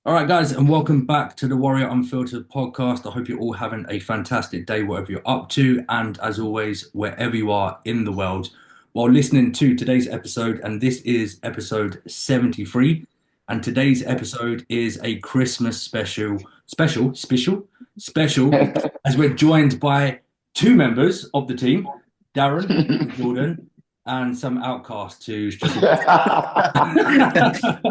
All right, guys, and welcome back to the Warrior Unfiltered podcast. I hope you're all having a fantastic day, whatever you're up to, and as always, wherever you are in the world, while listening to today's episode. And this is episode 73. And today's episode is a Christmas special, as we're joined by two members of the team, Darren and Jordan, and some outcasts who's just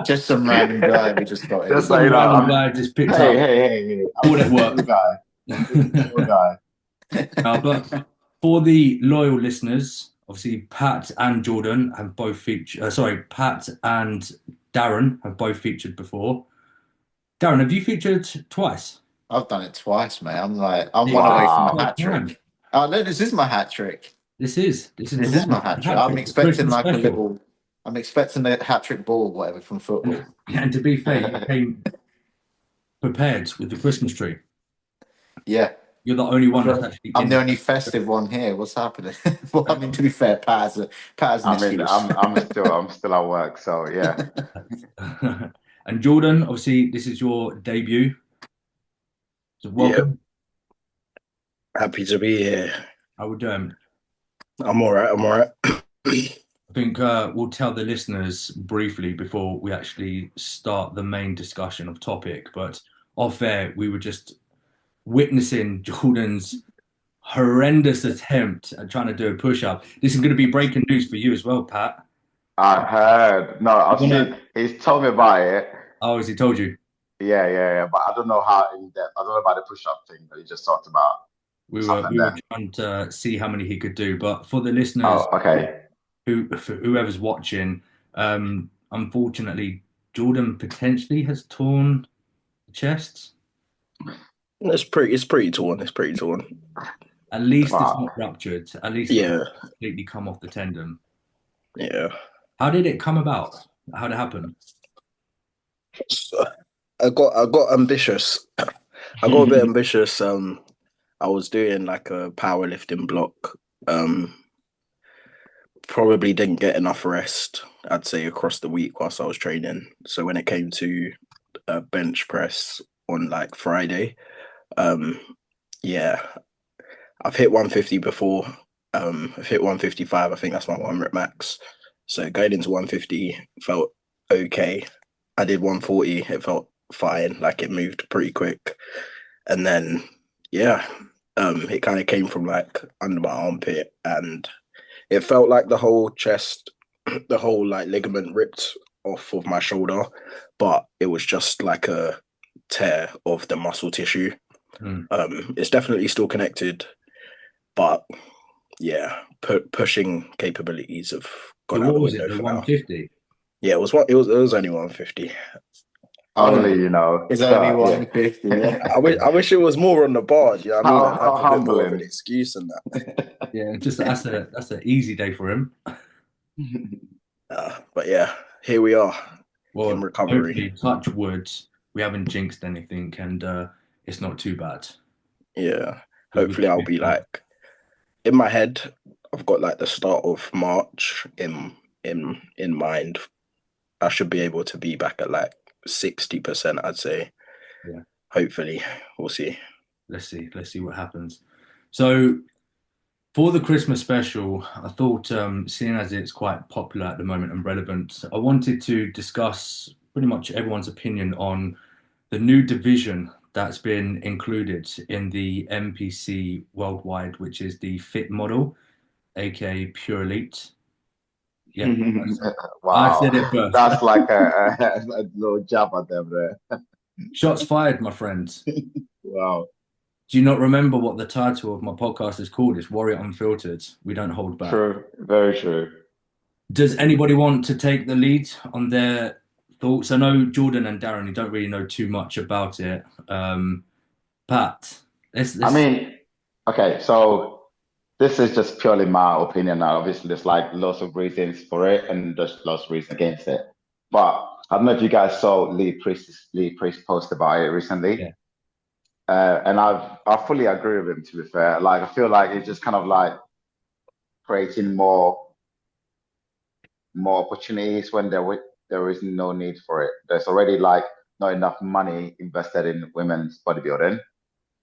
Just some random guy we just got Just in. so some you know, random guy just picked hey, up hey, hey, hey, I'm all just at a chill work. guy. Just a chill guy. But for the loyal listeners, obviously Pat and Jordan have both featured. Sorry, Pat and Darren have both featured before. Darren, have you featured twice? I've done it twice, mate. I'm one away from a Wow. hat trick. Oh no, this is my hat trick. This is the This is my one. hat The trick. hat I'm trick, the expecting Christmas like a special. little. I'm expecting a hat trick ball, or whatever, from football. And to be fair, you came prepared with the Christmas tree. Yeah, You're the only one that's actually I'm the in. only festive one here. What's happening? Well, I mean, to be fair, Pat has an I mean, excuse. I'm still at work, so yeah. And Jordan, obviously, this is your debut. So Yeah, welcome. happy to be here. I would I'm all right. I'm all right. I think we'll tell the listeners briefly before we actually start the main discussion of topic. But off air, we were just witnessing Jordan's horrendous attempt at trying to do a push-up. This is going to be breaking news for you as well, Pat. I heard. No, I've You're seen. gonna, He's told me about it. oh, as he told you, Yeah. But I don't know how in depth. I don't know about the push-up thing that he just talked about. we What's were happening we were there? trying to see how many he could do. But for the listeners Oh, okay. for whoever's watching, unfortunately, Jordan potentially has torn the chest. It's pretty torn. It's pretty torn. At least it's Wow. not ruptured. At least it's Yeah, not completely come off the tendon. yeah. How did it come about? How did it happen? So I got ambitious. I got a bit ambitious. I was doing like a powerlifting block. Um, Probably didn't get enough rest. I'd say across the week whilst I was training. So when it came to bench press on like Friday, um, yeah, I've hit 150 before. I've hit 155. I think that's my 1 rep max. So going into 150 felt okay. I did 140. It felt fine. Like it moved pretty quick. And then, yeah, it kind of came from like under my armpit, and it felt like the whole chest, the whole like ligament ripped off of my shoulder, but it was just like a tear of the muscle tissue. Hmm. It's definitely still connected, but yeah, pushing capabilities have So gone out what the was it? window The for now. 150? Yeah, it was only 150. Oh, Only It's only yeah. 150. Yeah. I wish it was more on the bars. You know what I mean? I'd How have a bit more of an humbling. excuse than that. yeah. Just that's an easy day for him. But yeah, here we are in Well, recovery. hopefully, touch wood, we haven't jinxed anything, and it's not too bad. Yeah, We hopefully I'll be like in my head. I've got like the start of March in mind. I should be able to be back at like 60%, I'd say. Yeah. Hopefully, we'll see. Let's see what happens. So for the Christmas special, I thought, seeing as it's quite popular at the moment and relevant, I wanted to discuss pretty much everyone's opinion on the new division that's been included in the MPC worldwide, which is the fit model, aka Pure Elite. Yeah, I said Wow. it first. That's like a little jab at them there. Shots fired, my friends. Wow. Do you not remember what the title of my podcast is called? It's Warrior Unfiltered. We don't hold back. True. Very true. Does anybody want to take the lead on their thoughts? I know Jordan and Darren, you don't really know too much about it. Pat, I let's mean, okay, so this is just purely my opinion now. Obviously, there's like lots of reasons for it and there's lots of reasons against it. But I don't know if you guys saw Lee Priest post about it recently. yeah. And I fully agree with him, to be fair. Like I feel like it's just kind of like creating more opportunities when there is no need for it. There's already like not enough money invested in women's bodybuilding.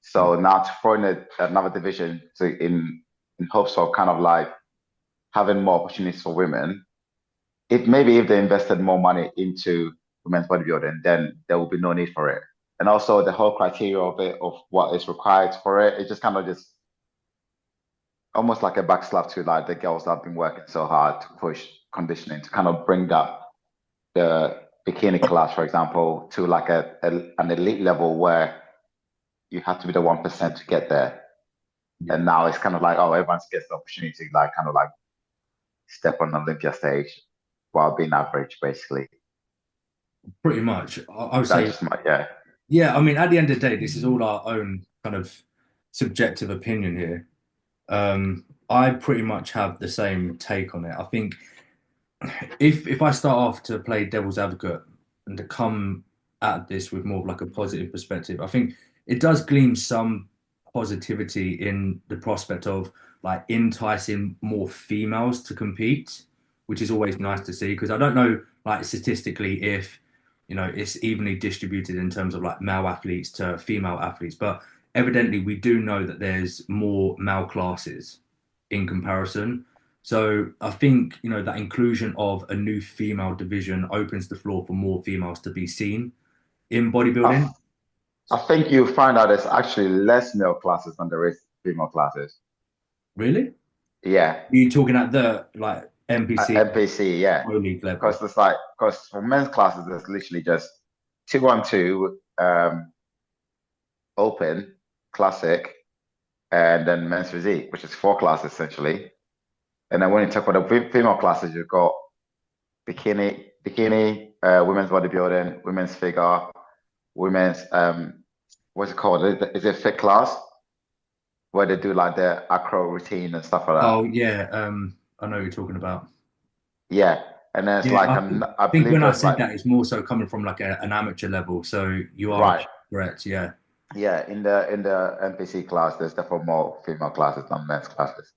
So now to throw in another division in hopes of kind of like having more opportunities for women, maybe if they invested more money into women's bodybuilding, then there will be no need for it. And also the whole criteria of what is required for it, it just kind of just almost like a backslap to like the girls that have been working so hard to push conditioning to kind of bring up the bikini class, for example, to like an elite level where you have to be the 1% to get there. Yeah. And now it's kind of like, oh, everyone gets the opportunity to like kind of like step on the Olympia stage while being average, basically. Pretty much. I would say, yeah. Yeah, I mean, at the end of the day, this is all our own kind of subjective opinion here. I pretty much have the same take on it. I think if I start off to play devil's advocate and to come at this with more of like a positive perspective, I think it does glean some positivity in the prospect of like enticing more females to compete, which is always nice to see, because I don't know like statistically if it's evenly distributed in terms of like male athletes to female athletes, but evidently we do know that there's more male classes in comparison. So I think, that inclusion of a new female division opens the floor for more females to be seen in bodybuilding. I think you find out there's actually less male classes than there is female classes. Really? Yeah. Are you talking at the like NPC? NPC, yeah. Because for men's classes, there's literally just 2-on-2, open, classic, and then men's physique, which is 4 classes essentially. And then when you talk about the female classes, you've got bikini, women's bodybuilding, women's figure, women's what's it called? Is it fit class? Where they do like the acro routine and stuff like that. Oh yeah, I know what you're talking about. Yeah. And then it's like I think when I said that, it's more so coming from like an amateur level. So you are right. Correct, yeah. Yeah, in the NPC class, there's definitely more female classes than men's classes.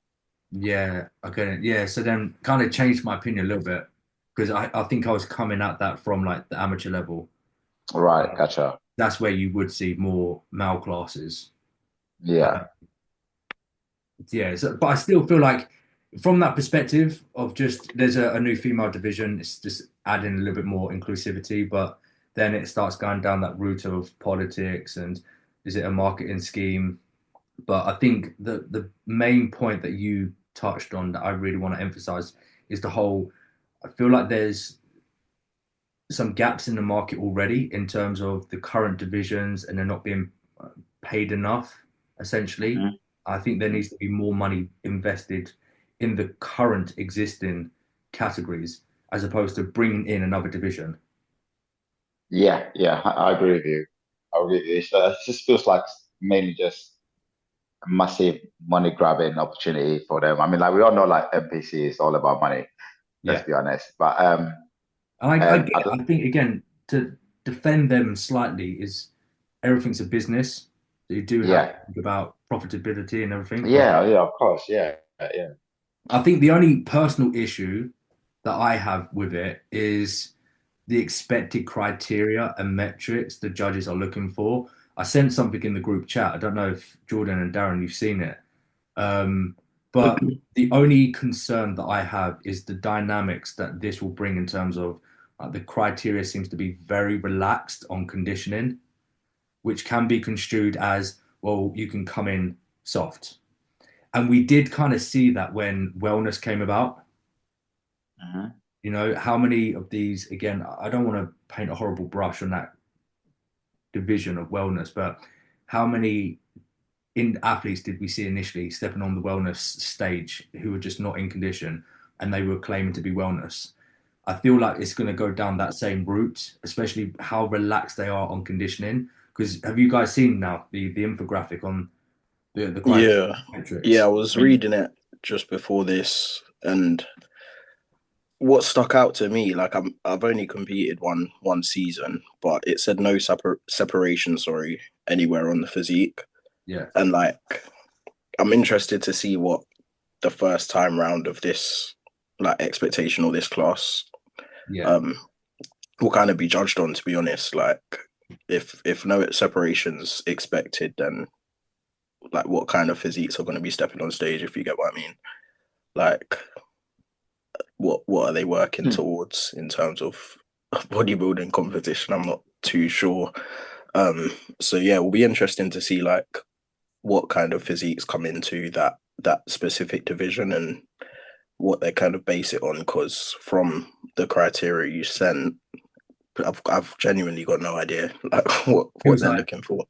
Yeah, I get it. Yeah, so then kind of changed my opinion a little bit, because I think I was coming at that from like the amateur level. Right, gotcha. That's where you would see more male classes. Yeah. Yeah, but I still feel like from that perspective of just there's a new female division, it's just adding a little bit more inclusivity, but then it starts going down that route of politics and is it a marketing scheme? But I think the main point that you touched on that I really want to emphasize is the whole, I feel like there's some gaps in the market already in terms of the current divisions and they're not being paid enough, essentially. Mm-hmm. I think there needs to be more money invested in the current existing categories as opposed to bringing in another division. Yeah, I agree with you. It just feels like mainly just a massive money grabbing opportunity for them. I mean, like we all know, like NPC is all about money. Let's be honest. But I think again to defend them slightly is everything's a business. So you do have to think about profitability and everything. Yeah, of course. Yeah. I think the only personal issue that I have with it is the expected criteria and metrics the judges are looking for. I sent something in the group chat. I don't know if Jordan and Darren, you've seen it. But the only concern that I have is the dynamics that this will bring in terms of the criteria seems to be very relaxed on conditioning, which can be construed as, well, you can come in soft. And we did kind of see that when wellness came about. Uh-huh. How many of these, again, I don't want to paint a horrible brush on that division of wellness, but how many athletes did we see initially stepping on the wellness stage who were just not in condition and they were claiming to be wellness? I feel like it's going to go down that same route, especially how relaxed they are on conditioning. Because have you guys seen now the infographic on the metrics? Yeah, I was reading it just before this, and what stuck out to me, like I've only competed one season, but it said no separation, anywhere on the physique. Yeah, and like I'm interested to see what the first time round of this like expectation or this class will kind of be judged on, to be honest. Like if no separations expected, then like what kind of physiques are going to be stepping on stage? If you get what I mean, like what are they working Hmm. towards in terms of bodybuilding competition? I'm not too sure. So yeah, it will be interesting to see like what kind of physiques come into that specific division and what they kind of base it on. Because from the criteria you sent, I've genuinely got no idea like It what was they're like looking for.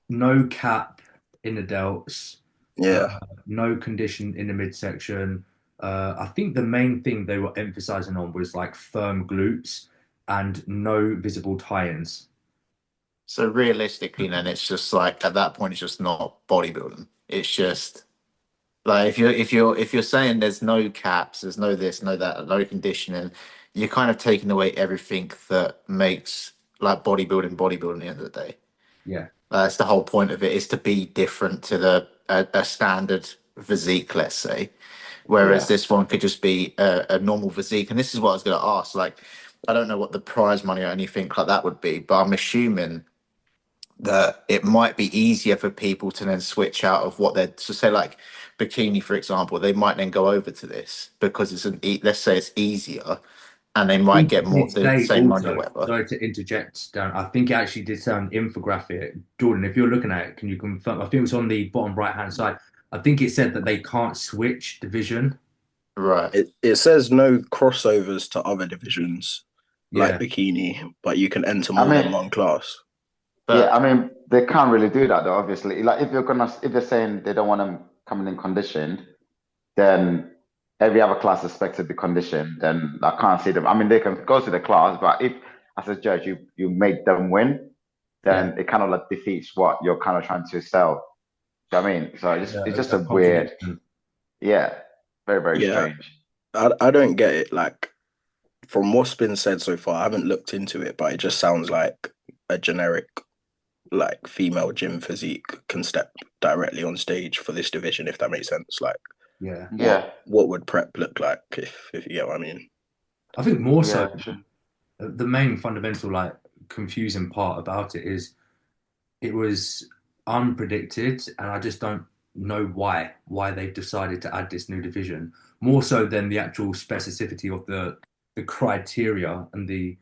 no cap in the delts, uh, Yeah, no condition in the midsection. I think the main thing they were emphasizing on was like firm glutes and no visible tie-ins. So realistically, then it's just like at that point, it's just not bodybuilding. It's just like if you're saying there's no caps, there's no this, no that, no conditioning, you're kind of taking away everything that makes like bodybuilding at the end of the day. Yeah, That's the whole point of it, is to be different to a standard physique, let's say. Whereas Yeah. this one could just be a normal physique. And this is what I was going to ask. Like, I don't know what the prize money or anything like that would be, but I'm assuming that it might be easier for people to then switch out of what they're, so say like bikini, for example, they might then go over to this because let's say it's easier, and they I might think get it more did the say same money or also, whatever. sorry to interject, Darren, I think it actually did say an infographic. Jordan, if you're looking at it, can you confirm? I think it was on the bottom right hand side. I think it said that they can't switch division. Right. it says no crossovers to other divisions like Yeah. bikini, but you can enter I more than mean, one class. yeah, But I mean, they can't really do that though, obviously. Like if they're saying they don't want them coming in conditioned, then every other class is expected to be conditioned, then I can't see them. I mean, they can go to the class, but if as a judge you made them win, Yeah. then it kind of like defeats what you're kind of trying to sell. Do you know what I mean? So Yeah. it's just a A weird, contradiction. yeah, very, very Yeah, strange. I don't get it. Like from what's been said so far, I haven't looked into it, but it just sounds like a generic like female gym physique can step directly on stage for this division, if that makes sense. Like Yeah. Yeah, what would prep look like if you get what I mean? I think more so yeah, true. the main fundamental like confusing part about it is it was unpredicted, and I just don't know why they've decided to add this new division more so than the actual specificity of the criteria and the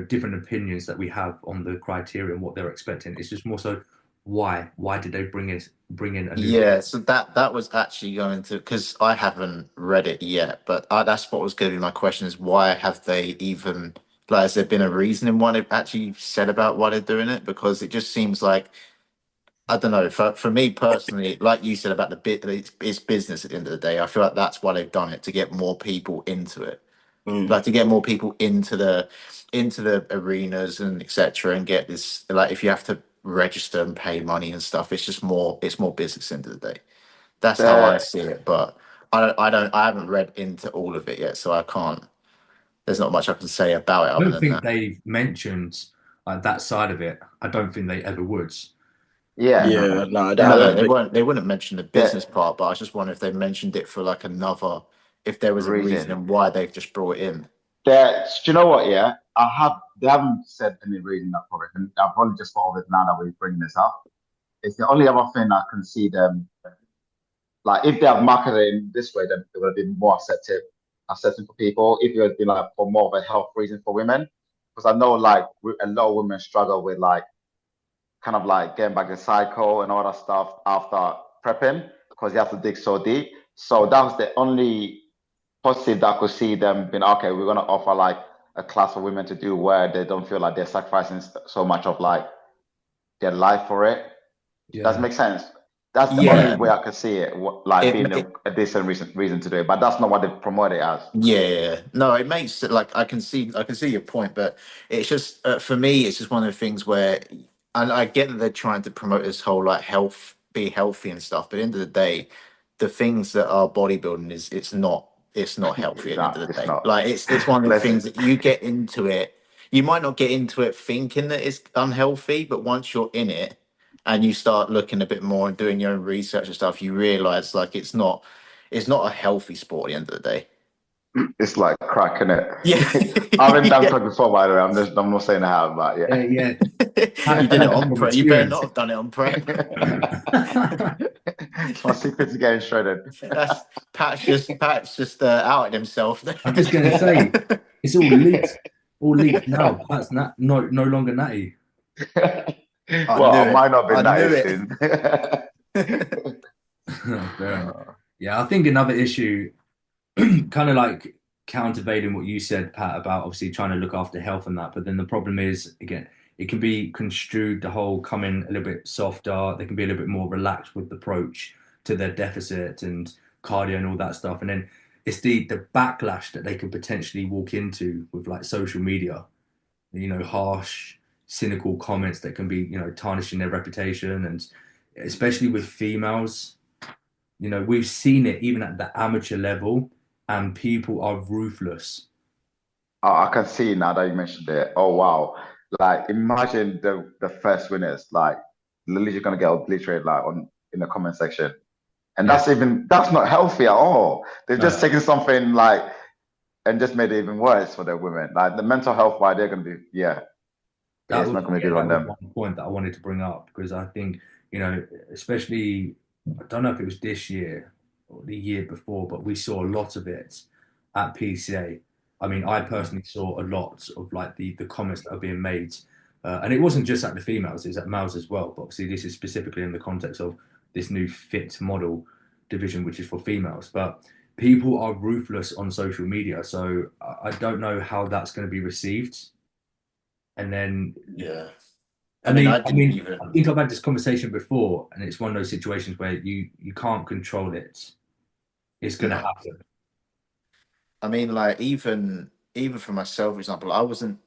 different opinions that we have on the criteria and what they're expecting. It's just more so why did they bring in a new yeah, so that was actually going to, because I haven't read it yet, but that's what was going to be my question: is why have they even, like, has there been a reason in why they've actually said about why they're doing it? Because it just seems like, I don't know, for me personally, like you said about the bit, it's business at the end of the day. I feel like that's why they've done it, to get more people into it, Mm. like to get more people into the arenas and etc. And get this, like, if you have to register and pay money and stuff, it's more business at the end of the day. That's how I The see it, but I haven't read into all of it yet, so I can't. There's not much I can say about it I other don't than think that. they've mentioned that side of it. I don't think they ever would. yeah, Yeah, no, I No, no, don't they think. won't. They wouldn't mention the business the part, but I was just wondering if they mentioned it for like another, if there was a reason reason. and why they've just brought it in. Do you know what? Yeah, they haven't said any reason for it, and I've only just thought of it now that we're bringing this up. It's the only other thing I can see them like if they have marketed in this way, then it would have been more accepting for people. If it had been like for more of a health reason for women, because I know like a lot of women struggle with like kind of like getting back the cycle and all that stuff after prepping because you have to dig so deep. So that was the only positive that I could see them being okay. We're gonna offer like a class for women to do where they don't feel like they're sacrificing so much of like their life for it. Does it Yeah. make sense? That's the only Yeah, way I could see it, like being it a decent reason to do it. But that's not what they promote it as. Yeah, no, it makes it, like, I can see your point, but it's just, for me, it's just one of the things where, and I get that they're trying to promote this whole like health, be healthy and stuff, but at the end of the day, the things that are bodybuilding is, it's not healthy at the end of the It's day. not. Like, it's one of the Let's things that you get into it, you might not get into it thinking that it's unhealthy, but once you're in it and you start looking a bit more and doing your own research and stuff, you realize like it's not a healthy sport at the end of the day. It's like cracking it. Yeah. I haven't done Yeah. coke before, by the way. I'm not saying I have, but yeah. Yeah. You did it on From prep. You better experience. not have done it on prep. My secret's getting shredded. That's Pat's just outed himself. I'm just gonna say it's all leaked now. That's not no longer natty. I Well, knew I it. might not be I that knew soon. it. Fair enough. Yeah, I think another issue, kind of like countervailing what you said, Pat, about obviously trying to look after health and that. But then the problem is, again, it can be construed the whole coming a little bit softer. They can be a little bit more relaxed with the approach to their deficit and cardio and all that stuff. And then it's the backlash that they could potentially walk into with like social media, harsh, cynical comments that can be, tarnishing their reputation. And especially with females, we've seen it even at the amateur level, and people are ruthless. Oh, I can see now that you mentioned it. Oh wow! Like imagine the first winners, like literally gonna get obliterated like on in the comment section, and Yeah, that's not healthy at all. They've just no, taken something like and just made it even worse for the women. Like the mental health, why they're gonna be, yeah, that it's was not gonna be yeah, good that on was them. one point that I wanted to bring up because I think, especially I don't know if it was this year or the year before, but we saw a lot of it at PCA. I mean, I personally saw a lot of like the comments that are being made, and it wasn't just at the females; it was at males as well. But obviously, this is specifically in the context of this new fit model division, which is for females. But people are ruthless on social media, so I don't know how that's going to be received. And then, Yeah. I I mean, mean, I I didn't mean, even. I think I've had this conversation before, and it's one of those situations where you can't control it. It's going to No. happen. I mean, like even for myself, for example, I wasn't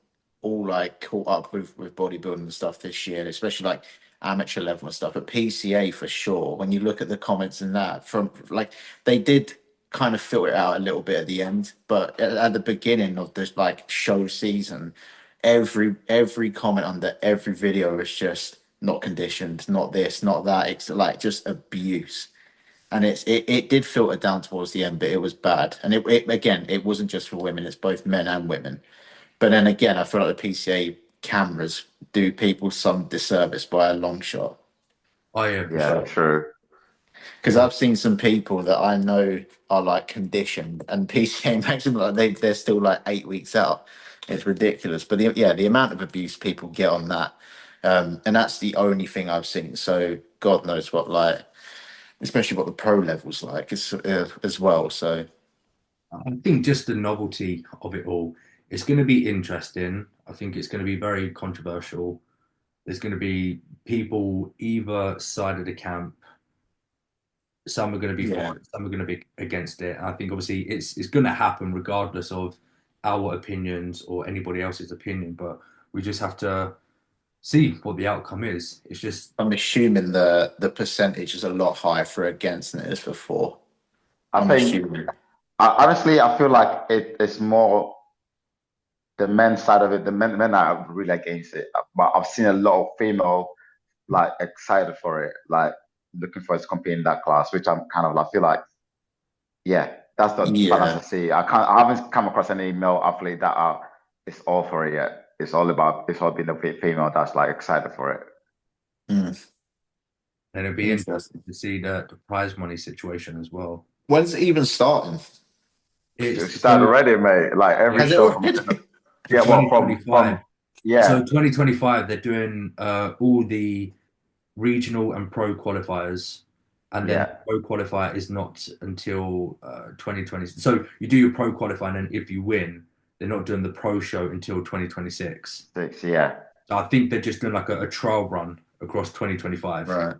all like caught up with bodybuilding and stuff this year, especially like amateur level and stuff. But PCA for sure. When you look at the comments and that, from like they did kind of filter it out a little bit at the end, but at the beginning of this like show season, every comment under every video was just not conditioned, not this, not that. It's like just abuse, and it did filter down towards the end, but it was bad. And it again, it wasn't just for women; it's both men and women. But then again, I feel like the PCA cameras do people some disservice by a long shot. Oh yeah, for Yeah, sure. true. Because I've seen some people that I know are like conditioned, and PCA makes them like they're still like 8 weeks out. It's ridiculous. But the amount of abuse people get on that, and that's the only thing I've seen. So God knows what like, especially what the pro levels like as well. So. I think just the novelty of it all, it's going to be interesting. I think it's going to be very controversial. There's going to be people either side of the camp. Some are going to be for Yeah. it, some are going to be against it. And I think obviously it's going to happen regardless of our opinions or anybody else's opinion. But we just have to see what the outcome is. It's just I'm assuming the percentage is a lot higher for against than it is for for. I I'm think assuming. honestly, I feel like it's more the men's side of it. The men are really against it, but I've seen a lot of female like excited for it, like looking for it to compete in that class, which I'm kind of like feel like, yeah, that's the balance I Yeah. see. I haven't come across any male athlete that are it's all for it yet. It's all being a female that's like excited for it. Mm, and it'll be interesting. interesting to see the prize money situation as well. When's it even starting? It It's started so already, mate. Like every Has it show from already? for yeah, well, from 2025. So yeah, 2025, they're doing all the regional and pro qualifiers, and then yeah, pro qualifier is not until 2020. So you do your pro qualifying, and if you win, they're not doing the pro show until 2026. 6, yeah. So I think they're just doing like a trial run across 2025. Right.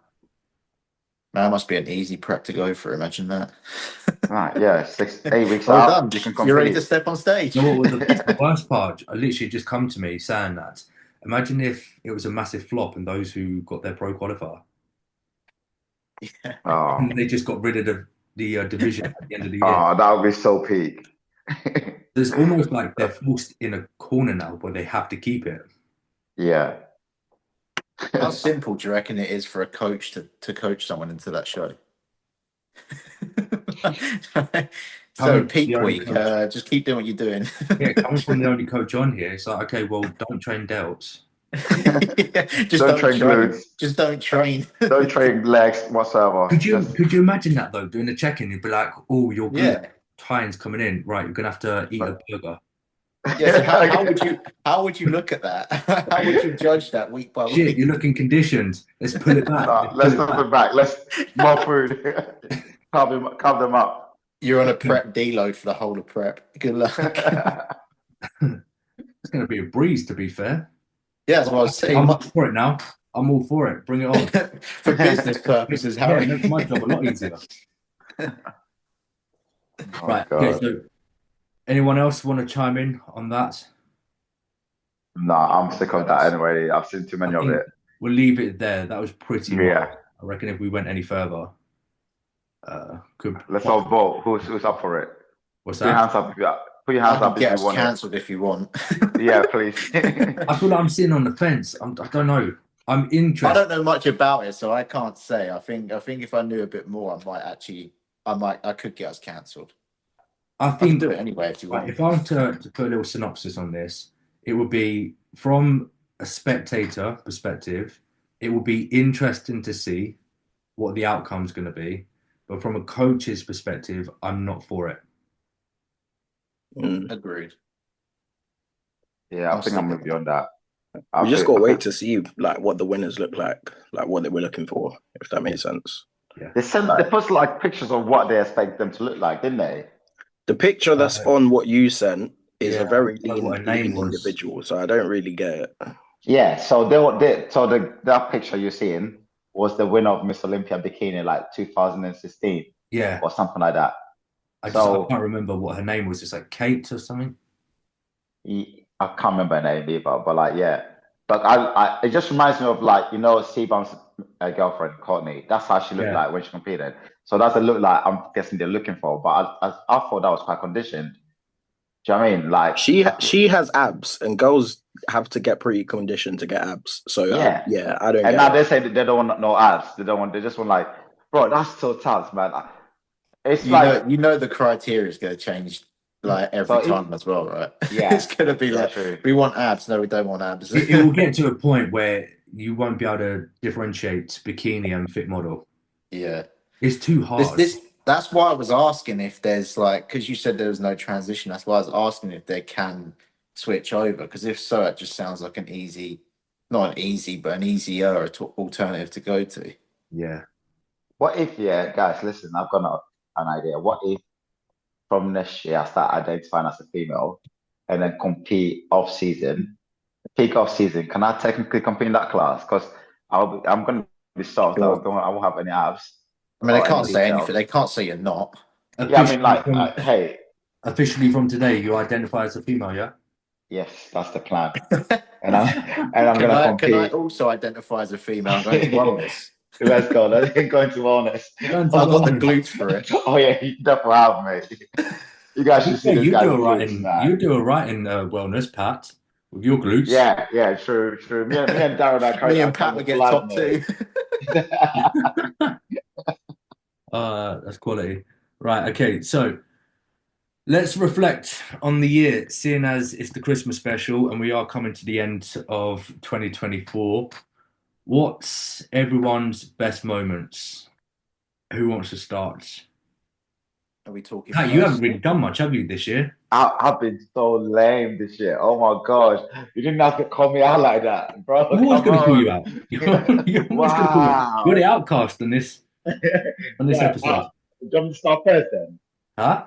That must be an easy prep to go for. Imagine that. Right, yeah, 6, 8 weeks Well out, done. you can You're ready to compete. step on stage. You know what was the worst part? I literally just come to me saying that. Imagine if it was a massive flop and those who got their pro qualifier, Yeah. Oh, and they just got rid of the division at the end of the year. oh, that would be so peak. There's almost like they're forced in a corner now where they have to keep it. Yeah. How simple do you reckon it is for a coach to coach someone into that show? So coming from the peak only week. coach, Just keep doing what you're doing. yeah, coming from the only coach on here, it's like, okay, well, don't train delts. Yeah, just Don't don't train train. glutes. Just don't train. Don't train legs whatsoever. Could you imagine that though? Doing a check-in, you'd be like, oh, your glute Yeah. time's coming in, right? You're gonna have to eat a burger. Yeah. So how would you look at that? How would you judge that week by Shit, you're week? looking conditioned. Let's pull it back. Nah, Let's pull let's it put back. them back. Let's more food. Carve them up. You're on a prep deload for the whole of prep. Good luck. It's gonna be a breeze, to be fair. Yeah, that's what I was saying. I'm all for it now. I'm all for it. Bring it on. For business purposes, Yeah, Harry. it makes my job a lot easier. Oh, Right. Okay. God. So, anyone else want to chime in on that? Nah, I'm sick of that anyway. I've seen too many I of think it. we'll leave it there. That was pretty Yeah. much. I reckon if we went any further, could. Let's all vote. Who's up for it? What's Put your that? hands up if you put your I hands could up if get you us want it. cancelled if you want. Yeah, please. I feel like I'm sitting on the fence. I don't know. I'm I interested. don't know much about it, so I can't say. I think if I knew a bit more, I could get us cancelled. I I can think do it anyway if you right, want. if I were to put a little synopsis on this, it would be from a spectator perspective, it will be interesting to see what the outcome's going to be. But from a coach's perspective, I'm not for it. Agreed. Yeah, I think I'm with you on that. We just got to wait to see like what the winners look like what they were looking for, if that makes sense. Yeah. They put like pictures of what they expect them to look like, didn't they? The picture that's on what you sent is a very what her name lean was. individual, so I don't really get it. Yeah, so that picture you're seeing was the winner of Miss Olympia Bikini like 2016 Yeah. or something like that. I can't remember what her name was. It's like Kate or something. I can't remember her name either, but like, yeah. But it just reminds me of like, Seabum's girlfriend, Courtney. That's how she looked like when she competed. So that's the look like I'm guessing they're looking for. But I thought that was quite conditioned. Do you know what I mean? Like she has abs, and girls have to get pretty conditioned to get abs. So yeah, I don't. And now they say that they don't want no abs. They just want like, bro, that's so tough, man. It's the criteria is going to change like every time as well, right? Yeah, it's going to be like true. We want abs. No, we don't want abs. It will get to a point where you won't be able to differentiate bikini and fit model. Yeah, it's too hard. That's why I was asking if there's like, because you said there was no transition. That's why I was asking if they can switch over. Because if so, it just sounds like an easier alternative to go to. Yeah. What if, guys, listen, I've got an idea. What if from next year I start identifying as a female and then compete off season, peak off season? Can I technically compete in that class? Because I'm going to be soft. I won't have any abs. I mean, they can't say anything. They can't say you're not. Yeah, I mean, like, hey. Officially from today, you identify as a female, yeah? Yes, that's the plan. And I'm going to compete. Can I also identify as a female? I'm going to wellness. Let's go. Let's go into wellness. I've got the glutes for it. Oh yeah, you definitely have, mate. You guys should see this guy's glutes, man. You do all right in wellness, Pat, with your glutes. Yeah, true. Me and Darren, me and Pat would get top 2. That's quality. Right, okay, so let's reflect on the year, seeing as it's the Christmas special and we are coming to the end of 2024. What's everyone's best moments? Who wants to start? Are we talking? Pat, you haven't really done much, have you, this year? I've been so lame this year. Oh my gosh. You didn't have to call me out like that, bro. I'm always going to call you out. You're the outcast on this episode. Do you want me to start first then? Huh?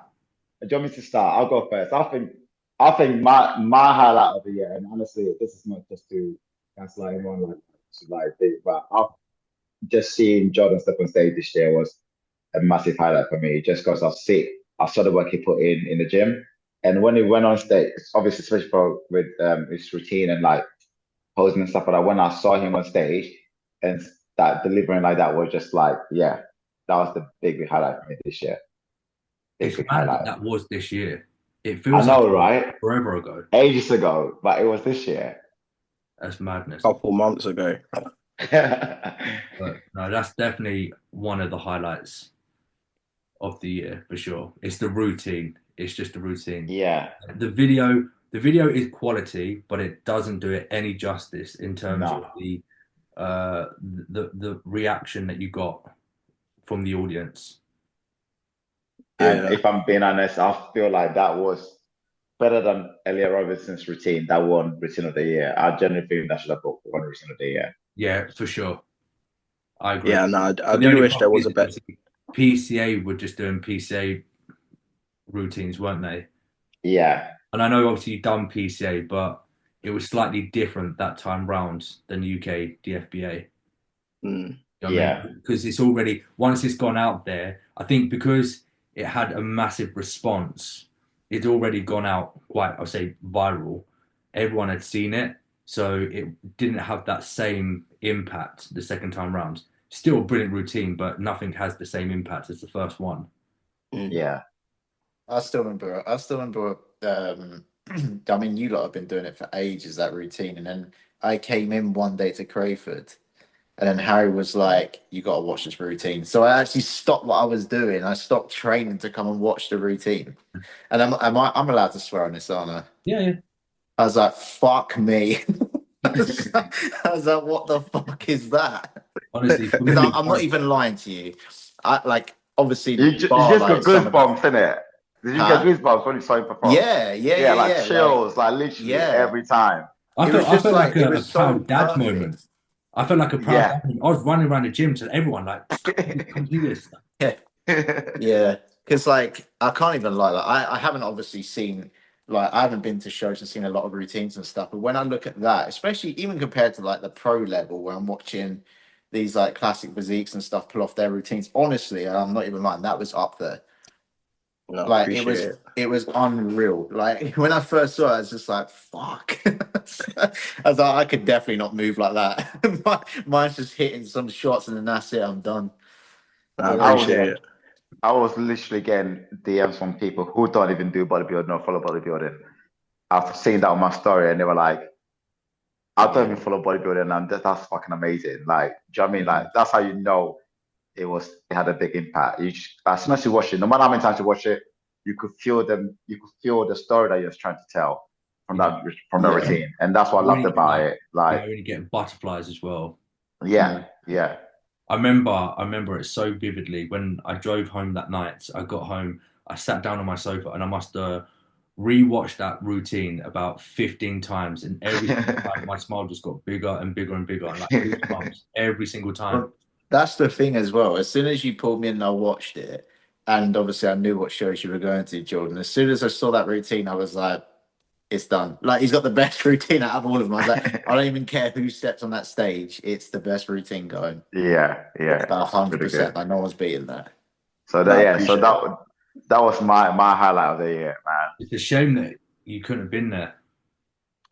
Do you want me to start? I'll go first. I think my highlight of the year, and honestly, this is not just to cancel anyone but I've just seeing Jordan step on stage this year was a massive highlight for me, just because I saw the work he put in the gym, and when he went on stage, obviously especially with his routine and like posing and stuff, but when I saw him on stage and that delivering like that was just like, yeah, that was the big highlight for me this year. It's mad that was this year. It feels right? Forever ago. Ages ago, but it was this year. That's madness. A couple months ago. But no, that's definitely one of the highlights. of the year for sure. It's the routine. It's just the routine. Yeah. The video is quality, but it doesn't do it any justice in terms of No. the reaction that you got from the audience. And Yeah. if I'm being honest, I feel like that was better than Elia Robinson's routine. That won routine of the year. I genuinely think that should have won routine of the year. Yeah, for sure. I agree. Yeah, no, I But the do only wish there problem was is a bit. obviously PCA were just doing PCA routines, weren't they? Yeah. And I know obviously you've done PCA, but it was slightly different that time round than UK DFBA. Mm, You know what I Yeah. mean? Because it's already, once it's gone out there, I think because it had a massive response, it's already gone out quite, I'll say, viral. Everyone had seen it, so it didn't have that same impact the second time round. Still a brilliant routine, but nothing has the same impact as the first one. mm. Yeah. I still remember. I still remember. I mean, you lot have been doing it for ages, that routine, and then I came in one day to Crayford, and then Harry was like, "You got to watch this routine." So I actually stopped what I was doing. I stopped training to come and watch the routine. And I'm allowed to swear on this, aren't I? Yeah, yeah. I was like, "Fuck me." I was like, "What the fuck is that?" Honestly, for Because me, I'm not even lying to you. I like obviously You, the you bar just got like some of the goosebumps, innit? Did you get huh? goosebumps when you saw him perform? Yeah, yeah, Yeah, yeah, like yeah. Like chills, like literally yeah. every time. I It felt was I just felt like like it a was so proud dad moment. perfect. I felt like a proud Yeah. dad moment. I was running around the gym to everyone like, come do this. Yeah, yeah. Because like I can't even lie. Like I haven't obviously seen like I haven't been to shows and seen a lot of routines and stuff. But when I look at that, especially even compared to like the pro level where I'm watching these like classic physiques and stuff pull off their routines, honestly, I'm not even lying. That was up there. No, Like appreciate it. it was unreal. Like when I first saw it, I was just like, fuck. I was like, I could definitely not move like that. Mine's just hitting some shots and then that's it, I'm done. I But I there you was appreciate go. it. I was literally getting DMs from people who don't even do bodybuilding or follow bodybuilding. I've seen that on my story and they were like, I don't Yeah. even follow bodybuilding and that's fucking amazing. Like, do you know what I mean? Like that's how you know it had a big impact. You just, as soon as you watch it, no matter how many times you watch it, you could feel the story that you're trying to tell Yeah. from the Yeah. routine. And that's what I You really loved get about like, it. yeah, Like, I really get butterflies as well. yeah, yeah. I remember it so vividly when I drove home that night. I got home, I sat down on my sofa, and I must rewatched that routine about 15 times, and every single time my smile just got bigger and bigger and bigger, and like goosebumps every single time. Well, that's the thing as well. As soon as you pulled me in and I watched it, and obviously I knew what shows you were going to, Jordan. As soon as I saw that routine, I was like, it's done. Like he's got the best routine out of all of them. I was like, I don't even care who steps on that stage. It's the best routine going. Yeah, yeah. About Really good. 100%. Like no one's beating that. So No, that I yeah, so appreciate it. that was my highlight of the year, man. It's a shame that you couldn't have been there.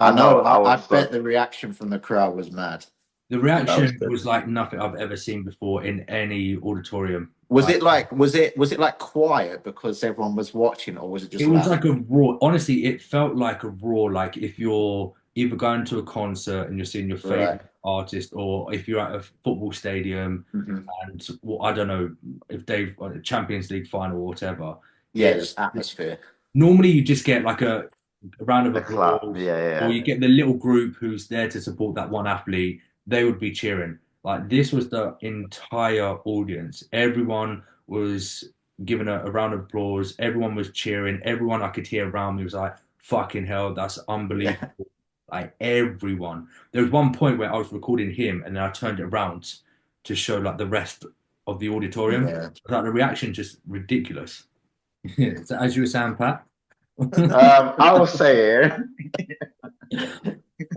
I I know know. I I was bet so the reaction from the crowd was mad. The That was reaction good. was like nothing I've ever seen before in any auditorium. Was Like, it like was it like quiet because everyone was watching, or was it it just was loud? like a raw. Honestly, it felt like a raw. Like if you're either going to a concert and you're seeing your Right. favorite artist, or if you're at a football stadium Hmm. and well, I don't know if they've got a Champions League final or whatever. Yeah, It just atmosphere. normally you just get like a round of the clap. applause, Yeah, or yeah. you get the little group who's there to support that one athlete. They would be cheering. Like this was the entire audience. Everyone was giving a round of applause. Everyone was cheering. Everyone I could hear around me was like, "Fucking hell, that's Yeah. unbelievable!" Like everyone. There was one point where I was recording him, and then I turned it around to show like the rest of the auditorium. Yeah. Like the reaction just ridiculous. So as you were saying, Pat. I was saying,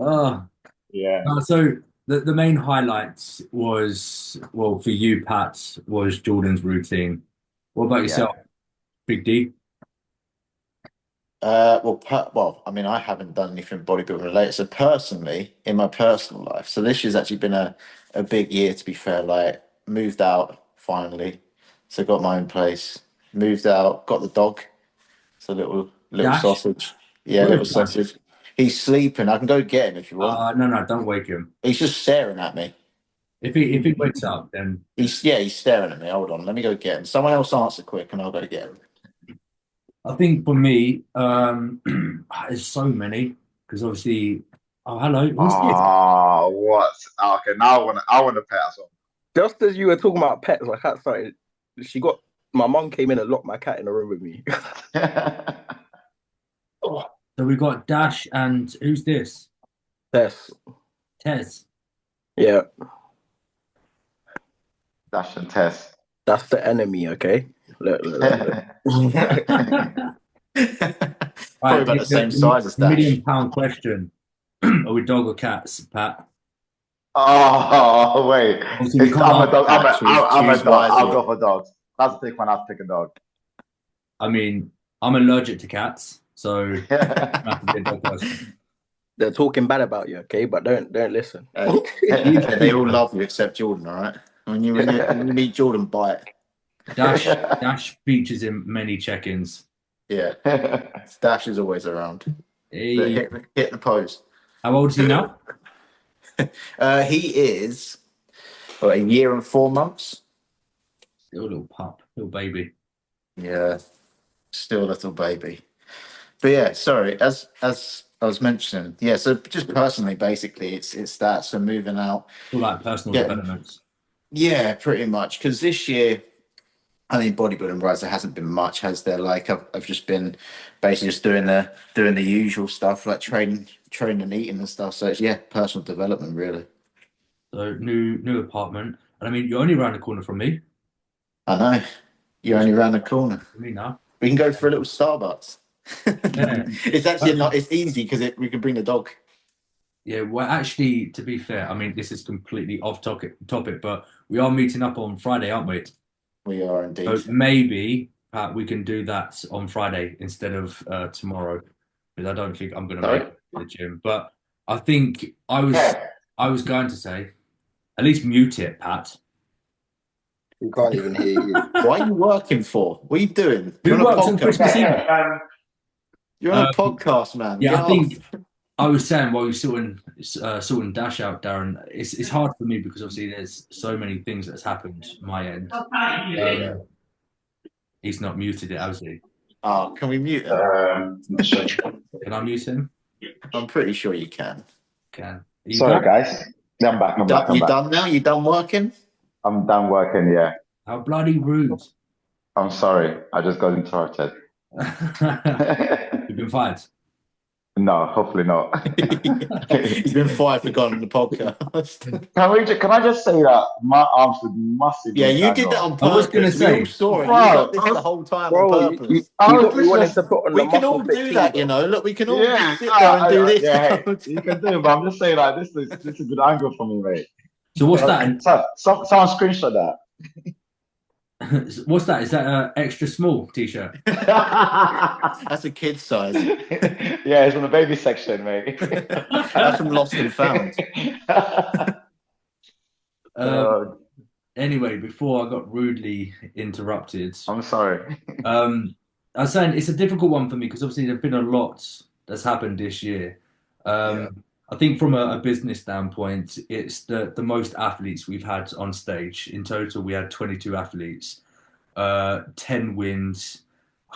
Oh, yeah, so the main highlights was, well, for you, Pat, was Jordan's routine. What about yeah, yourself, Big D? Well, I mean, I haven't done anything bodybuilding related. So personally, in my personal life, so this year's actually been a big year. To be fair, like moved out finally, so got my own place. Moved out, got the dog. So little Dash? sausage. Yeah, Where's little Dash? sausage. He's sleeping. I can go get him if you want. No, no, don't wake him. He's just staring at me. If he wakes up, then He's staring at me. Hold on, let me go get him. Someone else answer quick, and I'll go get him. I think for me, there's so many because obviously. Oh, hello. Who's this? Oh, what? Okay, now I want to pet as well. Just as you were talking about pets, my cat started. My mum came in and locked my cat in the room with me. So we've got Dash and who's this? Yes. Tez. Yeah. Dash and Tess. That's the enemy, okay? Look. Probably about the same size as Dash. £1 million question. Are we dog or cats, Pat? Oh, wait. Obviously, we can't I'm a dog. I'm a choose dog. I'll wisely. go for dogs. That's the pick one. I'll pick a dog. I mean, I'm allergic to cats, so I have to be a dog person. They're talking bad about you, okay? But don't listen. They all love you except Jordan, all right? When you meet Jordan, bite. Dash features in many check-ins. Yeah. Dash is always around. Hey. Hit the pose. How old is he now? He is a year and 4 months. Still a little pup, little baby. Yeah, still a little baby. But yeah, sorry. As I was mentioning, yeah. So just personally, basically, it's that. So moving out, All like personal Yeah. developments. yeah, pretty much. Because this year, I mean, bodybuilding wise, there hasn't been much, has there? Like I've just been basically just doing the usual stuff, like training and eating and stuff. So it's personal development really. So new apartment, and I mean, you're only around the corner from me. I know. You're only around the corner. For me now. We can go for a little Starbucks. Yeah. It's actually not. It's easy because we can bring the dog. Yeah, well, actually, to be fair, I mean, this is completely off topic, but we are meeting up on Friday, aren't we? We are indeed. So maybe, Pat, we can do that on Friday instead of tomorrow, because I don't think I'm going to make it to the gym. But I think I was going to say, at least mute it, Pat. We can't even hear you. What are you working for? What are you doing? Who You're on a works on Christmas Eve? You're on a podcast, man. Yeah, Get I think off. I was saying while you're sorting Dash out, Darren, it's hard for me because obviously there's so many things that's happened my end. He's not muted it, has he? Oh, can we mute him? Can I mute him? I'm pretty sure you can. Can. Sorry, guys. Yeah, I'm back. I'm back. Done now? You done working? I'm done working. Yeah. How bloody rude. I'm sorry. I just got interrupted. You've been fired. No, hopefully not. He's been fired for going on the podcast. Can I just say that my arms were massive? Yeah, you did that on purpose. I was going to say, we all saw it. Bro, You got this the whole time on purpose. You wanted to put on We the can all muscle do that, you know. Look, we can all just sit there and do this. Yeah, you can do it, but I'm just saying like this is a good angle for me, mate. So what's that? Someone screenshot that. What's that? Is that an extra small t-shirt? That's a kid's size. Yeah, it's from the baby section, mate. That's from Lost and Found. Anyway, before I got rudely interrupted, I'm sorry. I was saying it's a difficult one for me because obviously there's been a lot that's happened this year. I think from a business standpoint, it's the most athletes we've had on stage. In total, we had 22 athletes, 10 wins.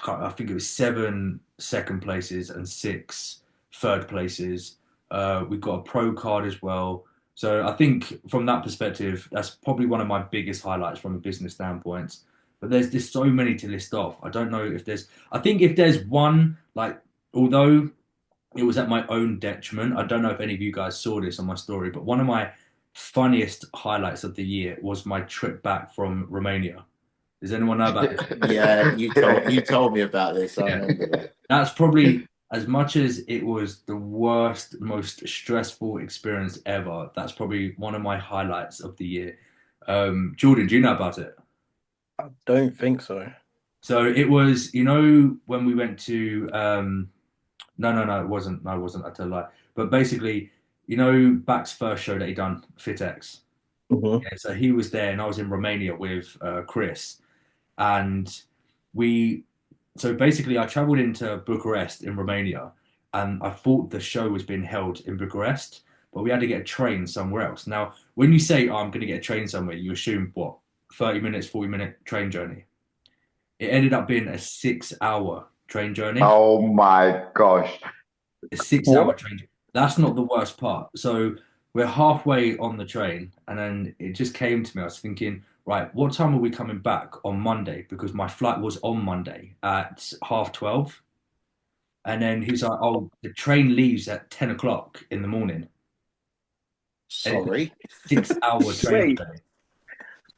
I think it was 7 second places and 6 third places. We've got a pro card as well. So I think from that perspective, that's probably one of my biggest highlights from a business standpoint. But there's just so many to list off. I don't know if there's. I think if there's one, like, although it was at my own detriment. I don't know if any of you guys saw this on my story, but one of my funniest highlights of the year was my trip back from Romania. Does anyone know about this? Yeah, you told me about this. I remember that. That's probably, as much as it was the worst, most stressful experience ever, that's probably one of my highlights of the year. Jordan, do you know about it? I don't think so. So it was, when we went to... No, it wasn't. No, it wasn't. I tell a lie. But basically, Back's first show that he done, FitX. Mm-hmm. Yeah, so he was there, and I was in Romania with Chris, and So basically, I travelled into Bucharest in Romania, and I thought the show was being held in Bucharest, but we had to get a train somewhere else. Now, when you say, oh, I'm going to get a train somewhere, you assume what? 30 minutes, 40-minute train journey. It ended up being a 6-hour train journey. Oh my gosh. A 6-hour train journey. That's not the worst part. So we're halfway on the train, and then it just came to me. I was thinking, right, what time are we coming back on Monday? Because my flight was on Monday at 12:30. And then he was like, oh, the train leaves at 10 o'clock in the morning. Sorry. 6-hour train Wait. journey.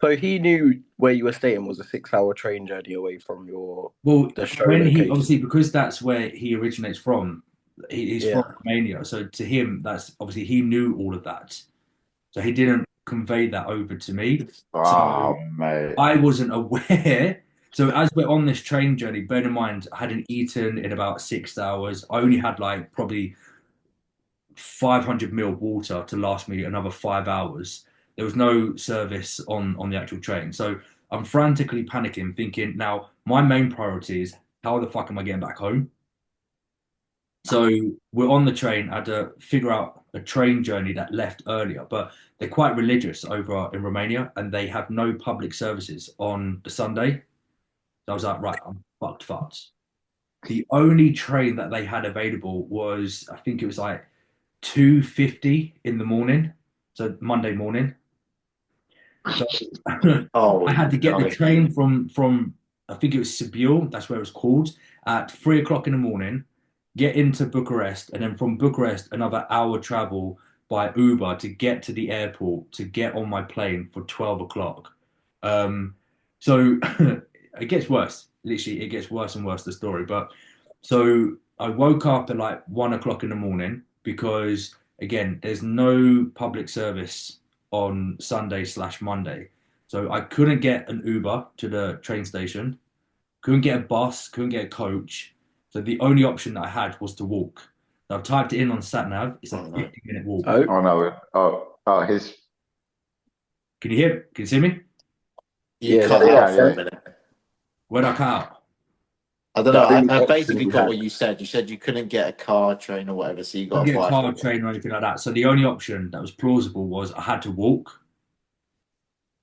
So he knew where you were staying was a 6-hour train journey away from your Well, the show when he location. obviously, because that's where he originates from, he's Yeah. from Romania. So to him, that's obviously he knew all of that. So he didn't convey that over to me. Oh, So mate. I wasn't aware. So as we're on this train journey, bear in mind, I hadn't eaten in about 6 hours. I only had like probably 500 ml water to last me another 5 hours. There was no service on the actual train. So I'm frantically panicking, thinking, now my main priority is how the fuck am I getting back home? So we're on the train. I had to figure out a train journey that left earlier, but they're quite religious over in Romania and they have no public services on the Sunday. So I was like, right, I'm fucked. The only train that they had available was, I think it was like 2:50 in the morning, so Monday morning. So Oh, I had to get the no. train from I think it was Sibiu, that's where it was called, at 3 o'clock in the morning, get into Bucharest, and then from Bucharest another hour travel by Uber to get to the airport to get on my plane for 12 o'clock. So it gets worse. Literally, it gets worse and worse, the story. But so I woke up at like 1 o'clock in the morning because again, there's no public service on Sunday/Monday. So I couldn't get an Uber to the train station, couldn't get a bus, couldn't get a coach. So the only option that I had was to walk. So I've typed it in on SatNav. It's a Oh, no. 50-minute walk. Oh, Oh no. His. Can you hear? Can you see me? You yeah, cut Yeah, out for yeah. a minute. Where'd I cut out? I don't the know. only I option basically you got had. what you said. You said you couldn't get a car, train, or whatever, so you got Couldn't to get a buy car, for train, or anything like that. So the only option that was plausible was I had to walk.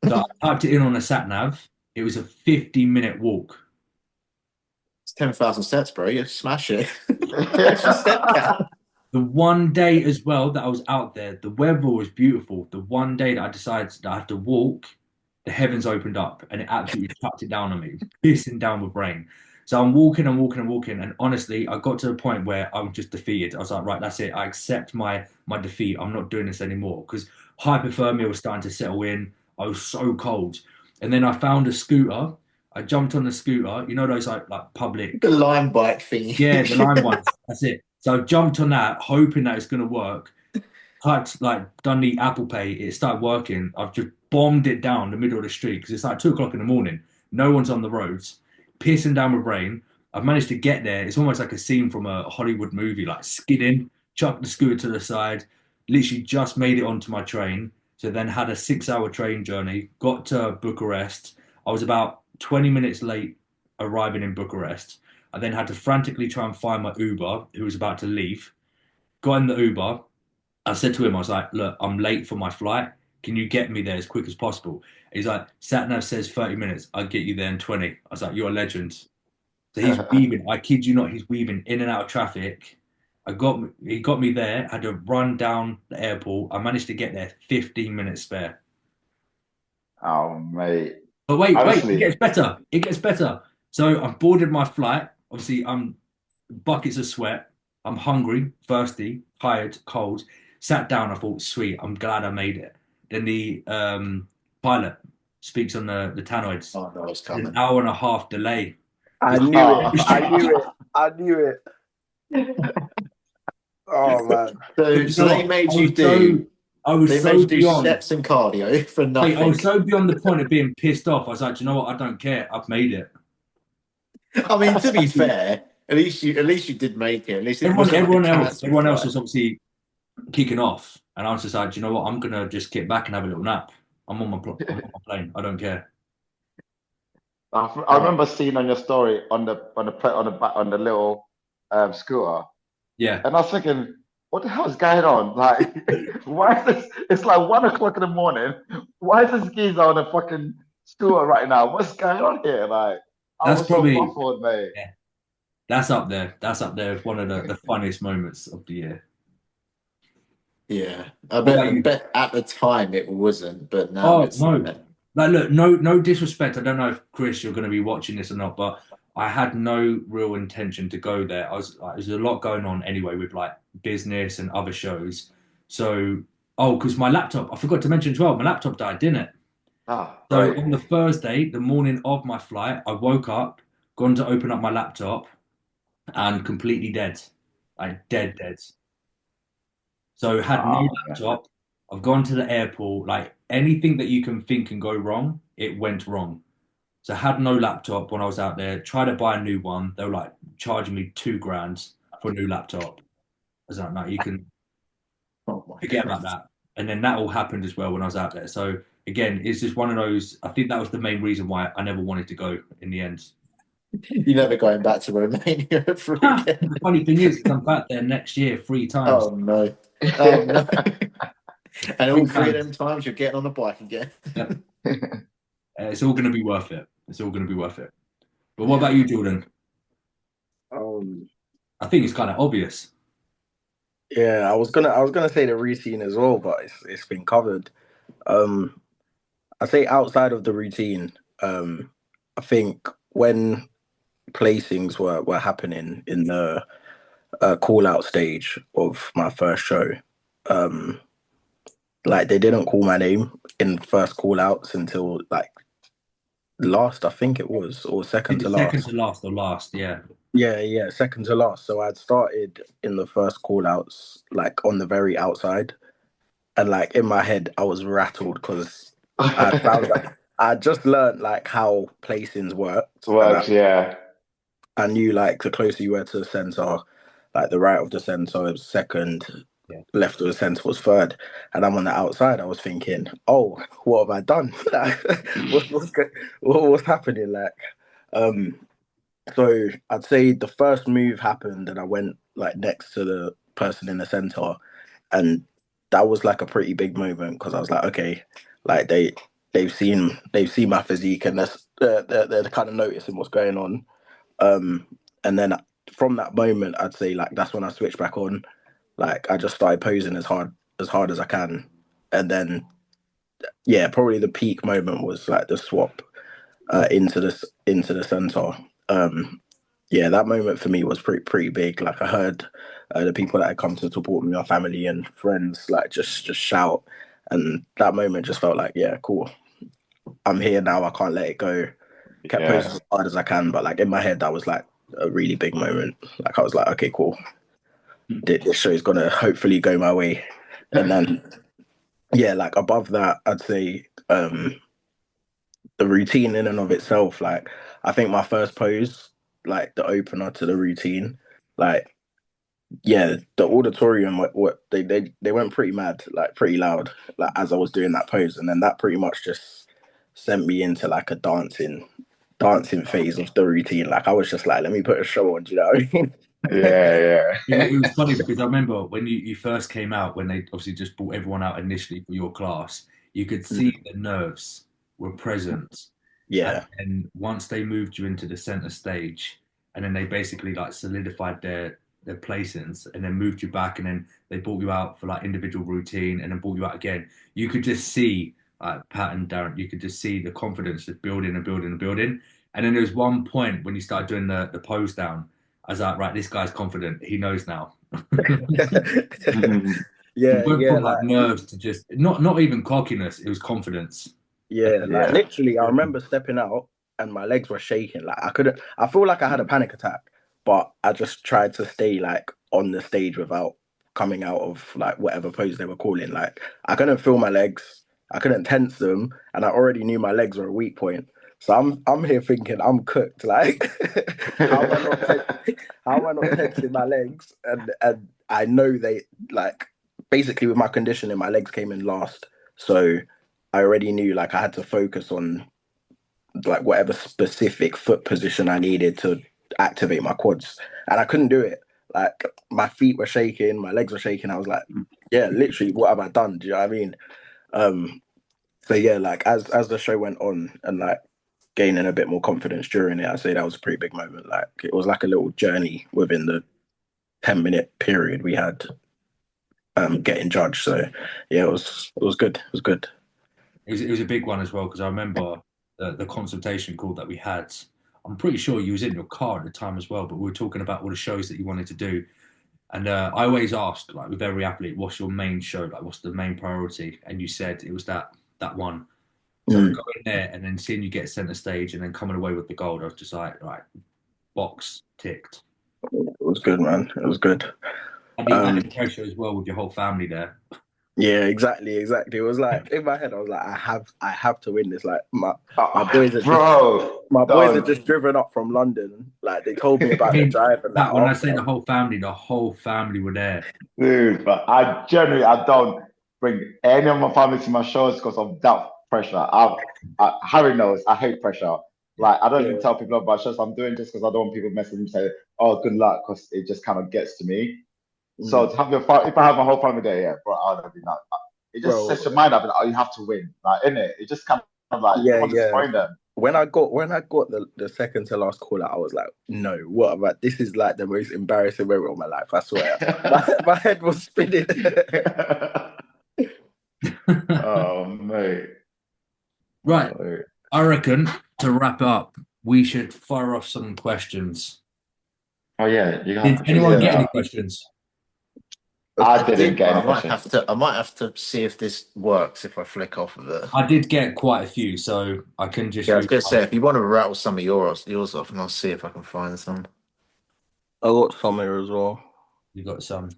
So I typed it in on a SatNav. It was a 50-minute walk. It's 10,000 steps, bro. You smash it. What's your step count? The one day as well that I was out there, the weather was beautiful. The one day that I decided that I had to walk, the heavens opened up and it absolutely chucked it down on me, pissing down with rain. So I'm walking and honestly, I got to a point where I was just defeated. I was like, right, that's it. I accept my defeat. I'm not doing this anymore because hypothermia was starting to settle in. I was so cold, and then I found a scooter. I jumped on the scooter. You know those like public. The line bike thing. Yeah, the line ones. That's it. So I jumped on that, hoping that it's going to work. Typed like done the Apple Pay. It started working. I've just bombed it down the middle of the street because it's like 2 o'clock in the morning. No one's on the roads, pissing down with rain. I've managed to get there. It's almost like a scene from a Hollywood movie, like skidding, chucked the scooter to the side. Literally just made it onto my train. So then had a 6-hour train journey. Got to Bucharest. I was about 20 minutes late arriving in Bucharest. I then had to frantically try and find my Uber, who was about to leave. Got in the Uber. I said to him, I was like, look, I'm late for my flight. Can you get me there as quick as possible? He's like, SatNav says 30 minutes. I'll get you there in 20. I was like, you're a legend. So he's weaving, I kid you not, he's weaving in and out of traffic. He got me there, had to run down the airport. I managed to get there 15 minutes spare. Oh, mate. But wait, it Honestly, gets better. It gets better. So I've boarded my flight. Obviously, I'm buckets of sweat. I'm hungry, thirsty, tired, cold. Sat down. I thought, sweet. I'm glad I made it. Then the pilot speaks on the tannoids. Oh, no, it's An coming. hour and a half delay. I knew Oh. it. I knew it. I knew it. Oh man. So You know they what? made you do. I was They so made you do beyond. steps and cardio for Mate, I nothing. was so beyond the point of being pissed off. I was like, "Do you know what? I don't care. I've made it." I mean, to be fair, at least you did make it. At least it wasn't Everyone like a else, cancelled everyone else flight. was obviously kicking off, and I was just like, "Do you know what? I'm gonna just get back and have a little nap. I'm on my plane. I don't care." I remember seeing on your story on the little scooter, Yeah. and I was thinking, what the hell is going on? Like, why is this? It's like 1 o'clock in the morning. Why is this geezer on a fucking scooter right now? What's going on here? Like, I That's was so probably baffled, mate. yeah, that's up there. That's up there with one of the funniest moments of the year. Yeah, What about I you? bet at the time it wasn't, but now Oh it's no. like, Like look, no disrespect. I don't know if Chris, you're gonna be watching this or not, but I had no real intention to go there. I was like, there's a lot going on anyway with like business and other shows. So because my laptop, I forgot to mention as well, my laptop died, didn't it? Ah, So right. on the Thursday, the morning of my flight, I woke up, gone to open up my laptop, and completely dead. Like dead. So had no Oh, man. laptop. I've gone to the airport. Like anything that you can think can go wrong, it went wrong. So I had no laptop when I was out there. Tried to buy a new one. They were like charging me 2 grand for a new laptop. I was like, no, you can oh my forget about god, that. And then that all happened as well when I was out there. So again, it's just one of those. I think that was the main reason why I never wanted to go in the end. you're never going back to Romania ever The again. funny thing is, I'm back there next year 3 times. Oh no, oh no, and all Three three of times. them times you're getting on a bike again. Yep. It's all going to be worth it. It's all going to be worth it. But what Yeah. about you, Jordan? Um, I think it's kind of obvious. yeah, I was gonna say the routine as well, but it's been covered. Um, I say outside of the routine, I think when placings were happening in the call out stage of my first show, um, like they didn't call my name in first call outs until like last, I think it was, or second to It's second last. to last or last, yeah. Yeah, second to last. So I'd started in the first call outs, like on the very outside. And like in my head, I was rattled because I found that I just learned like how placings worked. And Works, yeah. I knew like the closer you were to the center, like the right of the center was second, Yeah. left of the center was third. And I'm on the outside, I was thinking, oh, what have I done? Like, what's happening? Like, um, so I'd say the first move happened and I went like next to the person in the center, and that was like a pretty big moment because I was like, okay, like they've seen my physique and they're kind of noticing what's going on. Um, and then from that moment, I'd say like that's when I switched back on. Like I just started posing as hard as I can, and then yeah, probably the peak moment was like the swap into the center. Um, yeah, that moment for me was pretty big. Like I heard the people that had come to support me, my family and friends, like just shout, and that moment just felt like, yeah, cool. I'm here now. I can't let it go. Kept posing Yeah. as hard as I can, but like in my head, that was like a really big moment. Like I was like, okay, cool. This show is gonna hopefully go my way, and then yeah, like above that, I'd say the routine in and of itself. Like I think my first pose, like the opener to the routine, like yeah, the auditorium what they went pretty mad, like pretty loud, like as I was doing that pose, and then that pretty much just sent me into like a dancing phase of the routine. Like I was just like, let me put a show on. Do you know what I mean? Yeah, It was funny because I remember when you first came out, when they obviously just brought everyone out initially for your class, you could see the nerves were present. And Yeah. then once they moved you into the center stage, and then they basically like solidified their placings, and then moved you back, and then they brought you out for like individual routine, and then brought you out again. You could just see Pat and Darren. You could just see the confidence just building and building and building. And then there was one point when you started doing the pose down. I was like, right, this guy's confident. He knows now. yeah. It Yeah, went yeah, from like like nerves to just not even cockiness. It was confidence. And yeah, like Yeah. literally, I remember stepping out and my legs were shaking. Like I couldn't. I feel like I had a panic attack, but I just tried to stay like on the stage without coming out of like whatever pose they were calling. Like I couldn't feel my legs. I couldn't tense them, and I already knew my legs were a weak point. So I'm here thinking I'm cooked. Like how am I not how am I not tensing my legs? And I know they like basically with my conditioning, my legs came in last. So I already knew like I had to focus on like whatever specific foot position I needed to activate my quads, and I couldn't do it. Like my feet were shaking, my legs were shaking. I was like, yeah, literally, what have I done? Do you know what I mean? So yeah, like as the show went on and like gaining a bit more confidence during it, I'd say that was a pretty big moment. Like it was like a little journey within the 10-minute period we had getting judged. So yeah, it was good. It was good. It was a big one as well because I remember the consultation call that we had. I'm pretty sure you was in your car at the time as well, but we were talking about all the shows that you wanted to do. And I always ask, like with every athlete, what's your main show? Like, what's the main priority? And you said it was that one. So Mm. going there and then seeing you get center stage and then coming away with the gold, I was just like, right, box ticked. It was good, man. It was good. And the added pressure as well with your whole family there. Yeah, exactly. It was like in my head, I was like, I have to win this. Like my boys are my boys are just driven up from London. Like they told me about the drive and that. When I say the whole family were there. Dude, but I don't bring any of my family to my shows because of that pressure. Harry knows I hate pressure. Like I don't even tell people about shows I'm doing just because I don't want people messaging me saying, "Oh, good luck," because it just kind of gets to me. So to have if I have my whole family there, yeah, bro, I'll do that. It just sets your mind up, and oh, you have to win, like, innit? It just kind of like you want to destroy them. When I got the second to last call out, I was like, no, what about this? Is like the most embarrassing moment of my life. I swear, my head was spinning. Oh mate, right. Oh, mate. I reckon to wrap up, we should fire off some questions. Oh yeah, did anyone get any questions? I didn't get any questions. I might have to see if this works if I flick off of it. I did get quite a few, so I can just. Yeah, I was going to say if you want to rattle some of yours off, and I'll see if I can find some. I got some here as well. You got some.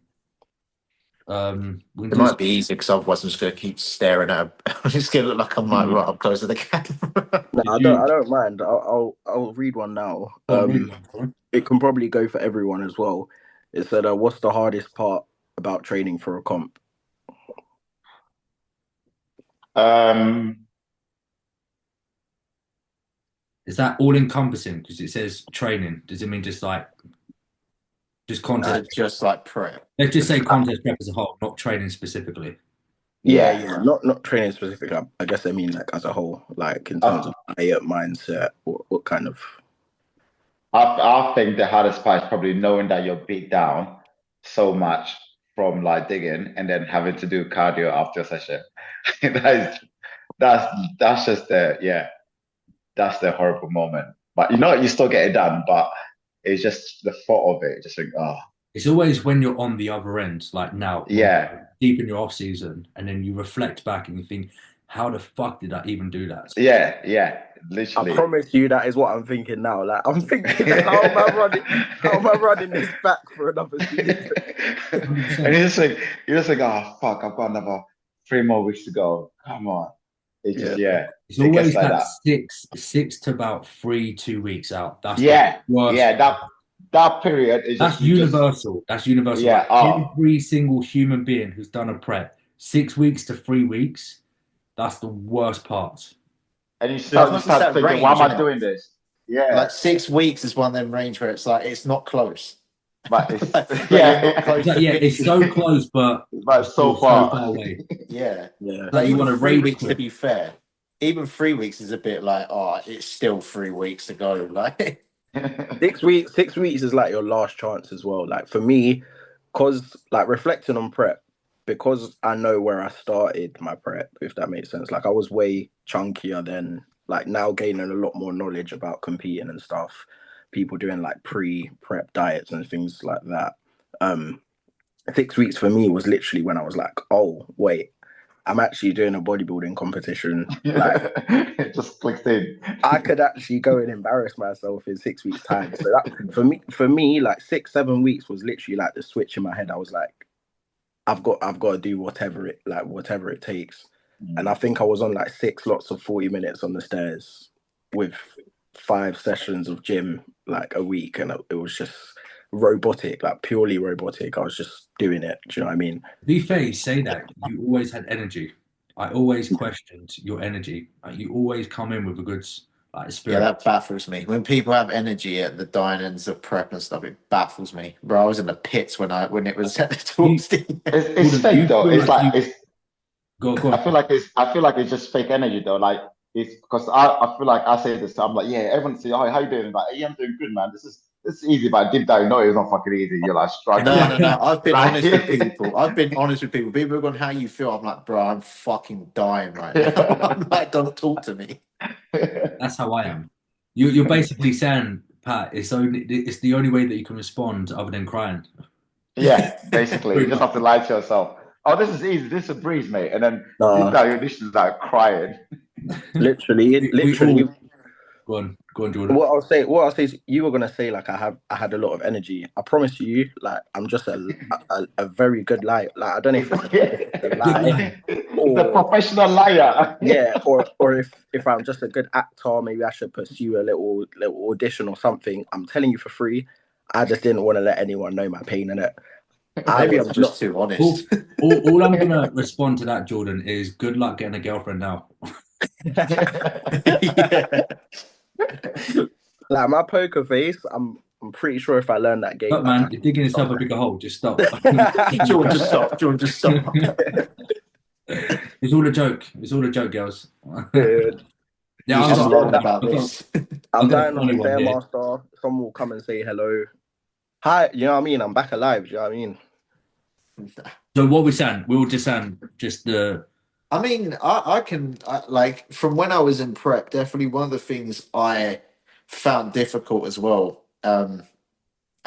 It might be easy because otherwise I'm just going to keep staring at it. I'm just going to look like I'm like right up close to the camera. No, I don't mind. I'll read one now. It can probably go for everyone as well. It said, "What's the hardest part about training for a comp?" Is that all encompassing? Because it says training. Does it mean just contest? Just like prep. Let's just say contest prep as a whole, not training specifically. Yeah. Not training specifically. I guess I mean like as a whole, like in terms of diet, mindset, what kind of. I think the hardest part is probably knowing that you're beat down so much from like digging and then having to do cardio after a session. that's just that's the horrible moment. But you still get it done, but it's just the thought of it. Just like, oh. It's always when you're on the other end, like now. Yeah. Deep in your off season, and then you reflect back and you think, how the fuck did I even do that? Yeah. Literally. I promise you that is what I'm thinking now. Like I'm thinking, how am I running this back for another season? And you're just like, oh fuck, I've got another 3 more weeks to go. Come on. It's always that 6 to about 2 weeks out. That's that period is that's universal. That's universal. Yeah. Like every single human being who's done a prep, 6 weeks to 3 weeks, that's the worst part. And you start thinking, range, why am I doing this? Yeah. Like 6 weeks is one of them range where it's like it's not close. But it's it's so close, but so far away. Yeah. Like you want to 3 weeks to be fair. Even 3 weeks is a bit like, it's still 3 weeks to go. Like 6 weeks. 6 weeks is like your last chance as well. Like for me, because like reflecting on prep, because I know where I started my prep, if that makes sense. Like I was way chunkier than like now gaining a lot more knowledge about competing and stuff. People doing like pre-prep diets and things like that. 6 weeks for me was literally when I was like, oh wait, I'm actually doing a bodybuilding competition. Like it just clicked in. I could actually go and embarrass myself in 6 weeks' time. So that for me, like 6-7 weeks was literally like the switch in my head. I was like, I've got to do whatever it takes. And I think I was on like 6 lots of 40 minutes on the stairs with 5 sessions of gym like a week, and it was just robotic, like purely robotic. I was just doing it. Do you know what I mean? To be fair, you say that you always had energy. I always questioned your energy. Like, you always come in with a good, like Yeah, spirit. that baffles me. When people have energy at the dinings of prep and stuff, it baffles me. Bro, I was in the pits when it was You, towards the end. It's Jordan, do fake you though. feel It's like like you it's. go on? I feel like it's just fake energy though. Like it's because I feel like I say this. I'm like, yeah, everyone say, oh, how you doing? Like, yeah, I'm doing good, man. This is easy, but deep down, you know, it's not fucking easy. You're like No, struggling. no, no. I've been Like, honest with people. I've been honest with people. People are going, how you feel? I'm like, bro, I'm fucking dying right now. I'm like, don't talk to me. That's how I am. You're basically saying, Pat, it's the only way that you can respond other than crying. yeah, basically, you Pretty just much. have to lie to yourself. Oh, this is easy. This is a breeze, mate. And then deep Nah, down, you're literally like crying. We literally. all go on, Jordan. What I'll say is you were gonna say like I had a lot of energy. I promise you, like I'm just a very good liar. Like I don't know It's, if it's a Good lie line. it's a or professional liar. yeah, or if I'm just a good actor, maybe I should pursue a little audition or something. I'm telling you for free. I just didn't want to let anyone know my pain in it. I Maybe was I'm just not. too All, honest. all I'm gonna respond to that, Jordan, is good luck getting a girlfriend now. Yeah. Like my poker face, I'm pretty sure if I learned that game, But I'd man, you're digging yourself a have bigger hole. Just stop. Jordan, just stop. Jordan, just stop. It's all a joke. It's all a joke, girls. Dude, Yeah, He's I've just I'm got, doing wrong I've that. got, about I've got, this. I've I'm got a dying on the funny one here. Stairmaster. Someone will come and say hello. Hi, you know what I mean? I'm back alive. Do you know what I mean? So what we're saying, we were just saying, just the I mean, I can like from when I was in prep. Definitely one of the things I found difficult as well. And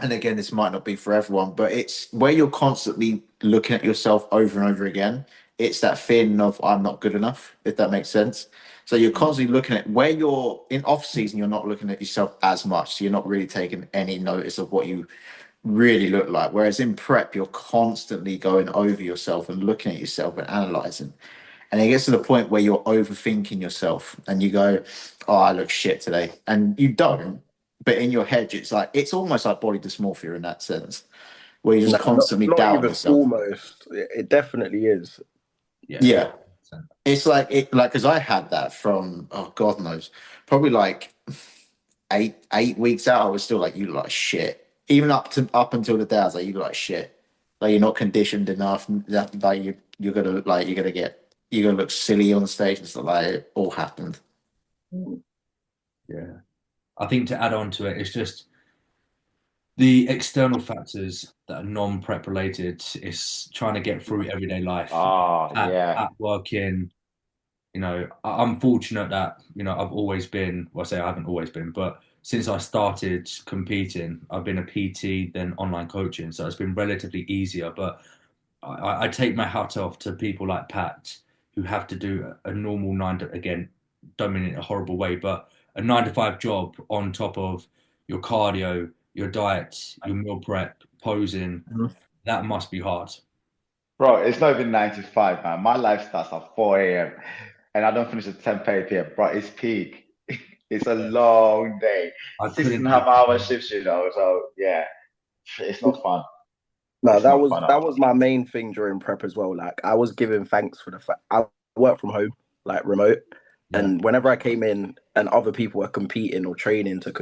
again, this might not be for everyone, but it's where you're constantly looking at yourself over and over again. It's that feeling of I'm not good enough, if that makes sense. So you're constantly looking at where you're in off season, you're not looking at yourself as much. So you're not really taking any notice of what you really look like. Whereas in prep, you're constantly going over yourself and looking at yourself and analyzing. And it gets to the point where you're overthinking yourself and you go, oh, I look shit today. And you don't. But in your head, it's like, it's almost like body dysmorphia in that sense, where you're No, just constantly not doubting even yourself. almost. It definitely is. yeah. Yeah. It's like, because I had that from, oh, God knows, probably like 8 weeks out, I was still like, you look like shit. Even up until the day, I was like, you look like shit. Like you're not conditioned enough. That like you're gonna like you're gonna look silly on the stage and stuff like it all happened. Yeah. I think to add on to it, it's just the external factors that are non-prep related. It's trying to get through everyday life, Oh, yeah. at working. I'm fortunate that, I've always been, well, I say I haven't always been, but since I started competing, I've been a PT, then online coaching. So it's been relatively easier. But I take my hat off to people like Pat who have to do a normal again, don't mean it in a horrible way, but a 9 to 5 job on top of your cardio, your diet, your meal prep, posing. Mhm. That must be hard. Bro, it's not even 9 to 5, man. My life starts at 4 a.m. and I don't finish at 10 p.m. Bro, it's peak. It's a long day. I Six and couldn't a half imagine. hour shifts, you know. So yeah, it's not fun. No, It's not fun at that all. was my main thing during prep as well. Like I was giving thanks for the fact I work from home, like remote, Yeah. and whenever I came in and other people were competing or training to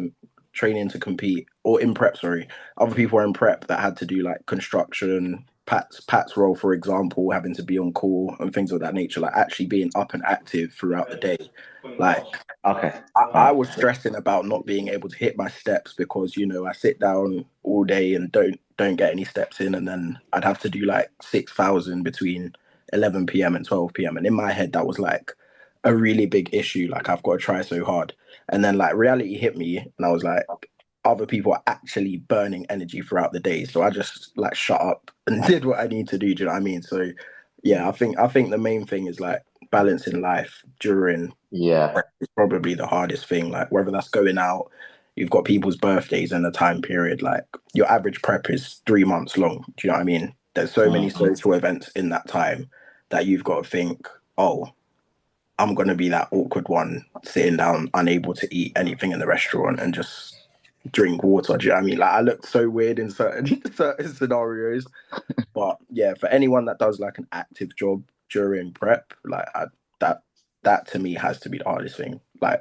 compete or in prep, sorry, other people were in prep that had to do like construction, Pat's role, for example, having to be on call and things of that nature, like actually being up and active throughout the day. Like Okay. I was stressing about not being able to hit my steps because I sit down all day and don't get any steps in, and then I'd have to do like 6,000 between 11 p.m. and 12 p.m. And in my head, that was like a really big issue. Like I've got to try so hard, and then like reality hit me, and I was like, other people are actually burning energy throughout the day, so I just like shut up and did what I need to do. Do you know what I mean? So yeah, I think the main thing is like balancing life during Yeah. is probably the hardest thing. Like whether that's going out, you've got people's birthdays in a time period. Like your average prep is 3 months long. Do you know what I mean? There's so many Mhm. social events in that time that you've got to think, oh, I'm gonna be that awkward one sitting down, unable to eat anything in the restaurant and just drink water. Do you know what I mean? Like I look so weird in certain scenarios. But yeah, for anyone that does like an active job during prep, that that to me has to be the hardest thing. Like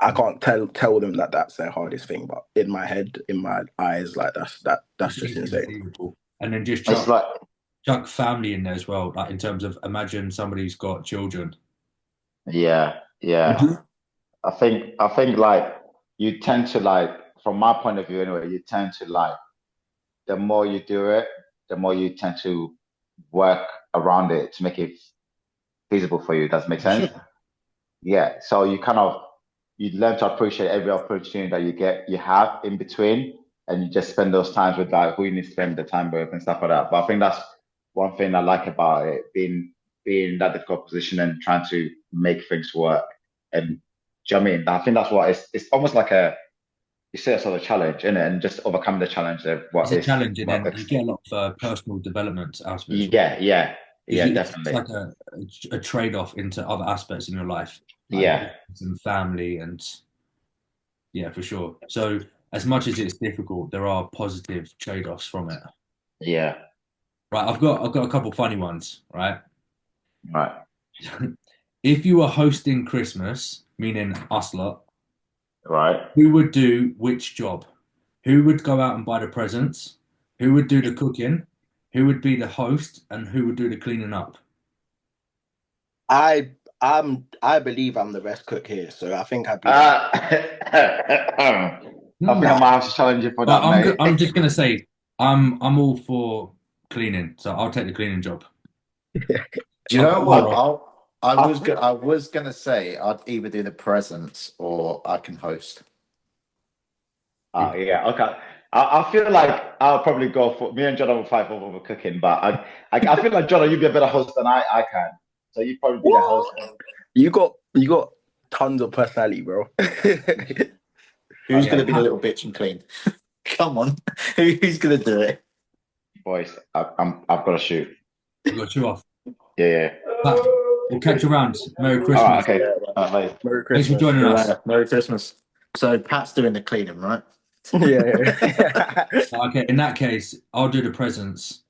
I can't tell them that that's their hardest thing, but in my head, in my eyes, like that's just Easily insane. achievable. And then just It's like, chuck family in there as well. Like in terms of imagine somebody's got children. yeah, yeah. I think like you tend to like, from my point of view anyway, you tend to like, the more you do it, the more you tend to work around it to make it feasible for you. Does it make sense? Yeah. So you learn to appreciate every opportunity that you have in between, and you just spend those times with like who you need to spend the time with and stuff like that. But I think that's one thing I like about it, being in that difficult position and trying to make things work. And do you know what I mean? I think that's what it's almost like you set yourself a challenge in it, and just overcome the challenge of It's what a is challenge, and what then you get a lot of personal development out of it as well. yeah, It's definitely. like a trade-off into other aspects in your life, like Yeah, and family, and yeah, for sure. So as much as it's difficult, there are positive trade-offs from it. yeah, Right, I've got a couple funny ones, right? right, If you were hosting Christmas, meaning us lot, right. who would do which job? Who would go out and buy the presents? Who would do the cooking? Who would be the host? And who would do the cleaning up? I believe I'm the best cook here, so I think I'd be. I think I might have to challenge you for But that, mate. I'm just gonna say I'm all for cleaning, so I'll take the cleaning job. Do you know what? I was gonna say I'd either do the presents or I can host. Yeah, okay. I feel like I'll probably go for me and John will fight over cooking, but I feel like John, you'd be a better host than I can. So you'd probably be the host. You got tons of personality, bro. Who's gonna be the little bitch and clean? Come on, who's gonna do it? Boys, I've got to shoot. You got you off. Yeah. But we'll catch you around. Merry All Christmas. right, okay. Mate. Merry Thanks for Christmas. joining us. Merry Christmas. So Pat's doing the cleaning, right? Yeah. Okay, in that case, I'll do the presents.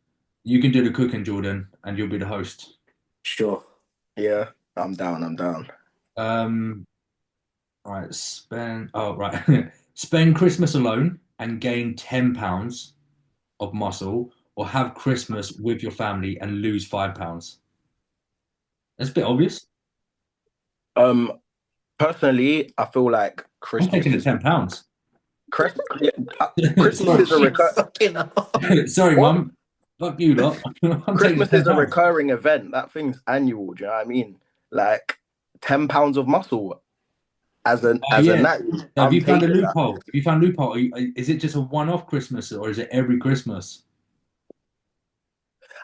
You can do the cooking, Jordan, and you'll be the host. Sure. Yeah, I'm down. All right, spend Christmas alone and gain £10 of muscle, or have Christmas with your family and lose £5. That's a bit obvious. Personally, I feel like I'm Christmas taking the is £10. Christmas is a Sorry, What? Mum. Fuck you, lot. I'm taking Christmas is a £10. recurring event. That thing's annual. Do you know what I mean? Like £10 of muscle as a night. So have I'm you found a taking that. loophole? Have you found a loophole? Is it just a one-off Christmas, or is it every Christmas?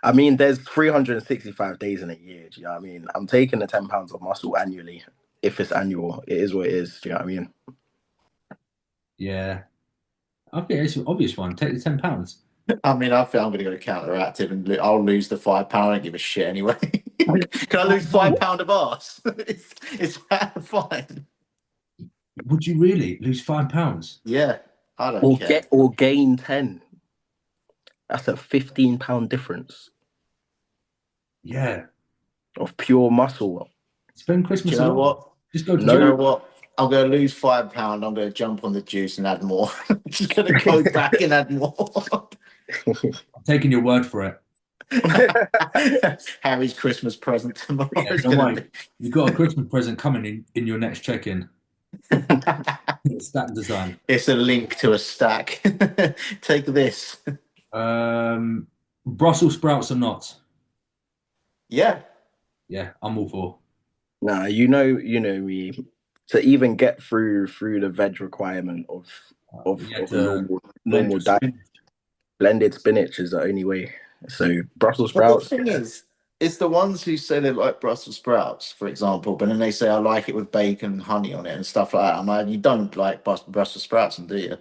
I mean, there's 365 days in a year. Do you know what I mean? I'm taking the £10 of muscle annually. If it's annual, it is what it is. Do you know what I mean? Yeah. Okay, it's an obvious one. Take the £10. I mean, I think I'm going to go counteractive and I'll lose the £5. I don't give a shit anyway. Can I lose £5 of arse? It's fine. Would you really lose £5? Yeah, I don't care. Or gain 10. That's a £15 difference Yeah. of pure muscle. Spend Christmas. Do you know alone. what? Just go. Do you know what? I'm going to lose £5. I'm going to jump on the juice and add more. I'm just going to go back and add more. I'm taking your word for it. Harry's Christmas present tomorrow. Yeah, don't worry. You've got a Christmas present coming in your next check-in. Stack design. It's a link to a stack. Take this. Brussels sprouts or not? Yeah. Yeah, I'm all for. Nah, you know me. To even get through the veg requirement of normal diet, blended spinach is the only way. So Brussels sprouts. But the thing is, it's the ones who say they like Brussels sprouts, for example, but then they say I like it with bacon and honey on it and stuff like that. I'm like, you don't like Brussels sprouts, do you?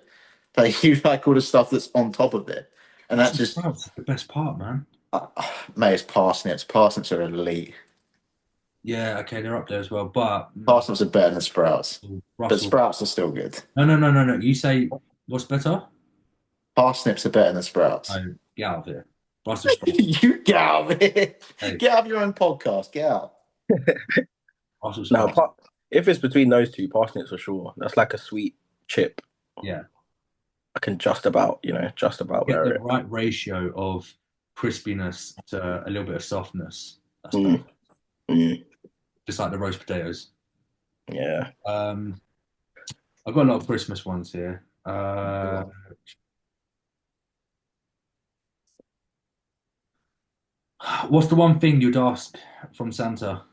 Like, you like all the stuff that's on top of it, and Brussels that's just sprouts, the best part, man. Mate, it's parsnips. Parsnips are elite. Yeah, okay, they're up there as well, but parsnips are better than sprouts. But sprouts are still good. No. You say what's better? Parsnips are better than sprouts. Oh, get out of here. Brussels sprouts. You get out of here. Hey. Get out of your own podcast. Get out. Brussels sprouts. If it's between those two, parsnips for sure. That's like a sweet chip. Yeah. I can just about, just about Get wear the it. right ratio of crispiness to a little bit of softness. That's Mm, perfect. mm, Just like the roast potatoes. yeah. I've got a lot of Christmas ones here. What's the one thing you'd ask from Santa?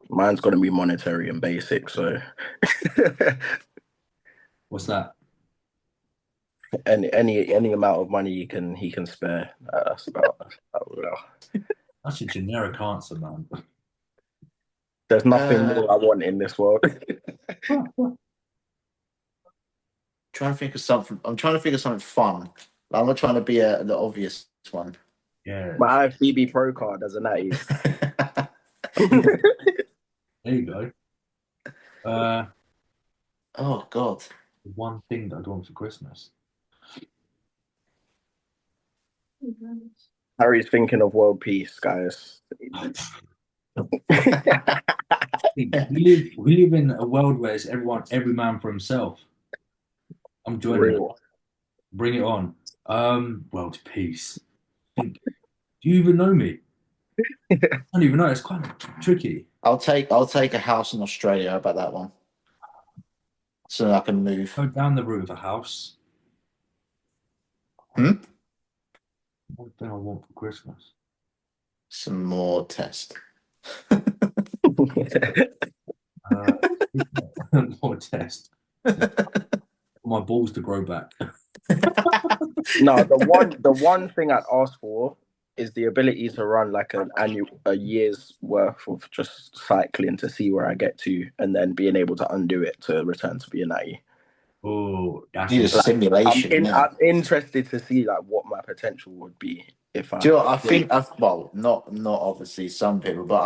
Mine's gonna be monetary and basic, so What's that? any amount of money he can spare. That's about well. That's a generic answer, man. There's nothing Uh, more I want in this world. trying to think of something. I'm trying to think of something fun. I'm not trying to be the obvious one. Yeah, My IFBB Pro card as a natty. there you go. Uh, Oh God. one thing that I'd want for Christmas. Harry's thinking of world peace, guys. We live in a world where it's every man for himself. I'm joining it. Real. Bring it on. World peace. Do you even know me? I don't even know. It's quite tricky. I'll take a house in Australia. How about that one? So I can move. Go down the route of a house. Hmm? What thing I want for Christmas? Some more test. Uh, more test. My balls to grow back. No, the one thing I'd ask for is the ability to run like a year's worth of just cycling to see where I get to, and then being able to undo it to return to being natty. Oh, that's Need a a Like, simulation, innit? I'm interested to see like what my potential would be if Do I. you know what? I think well, not obviously some people, but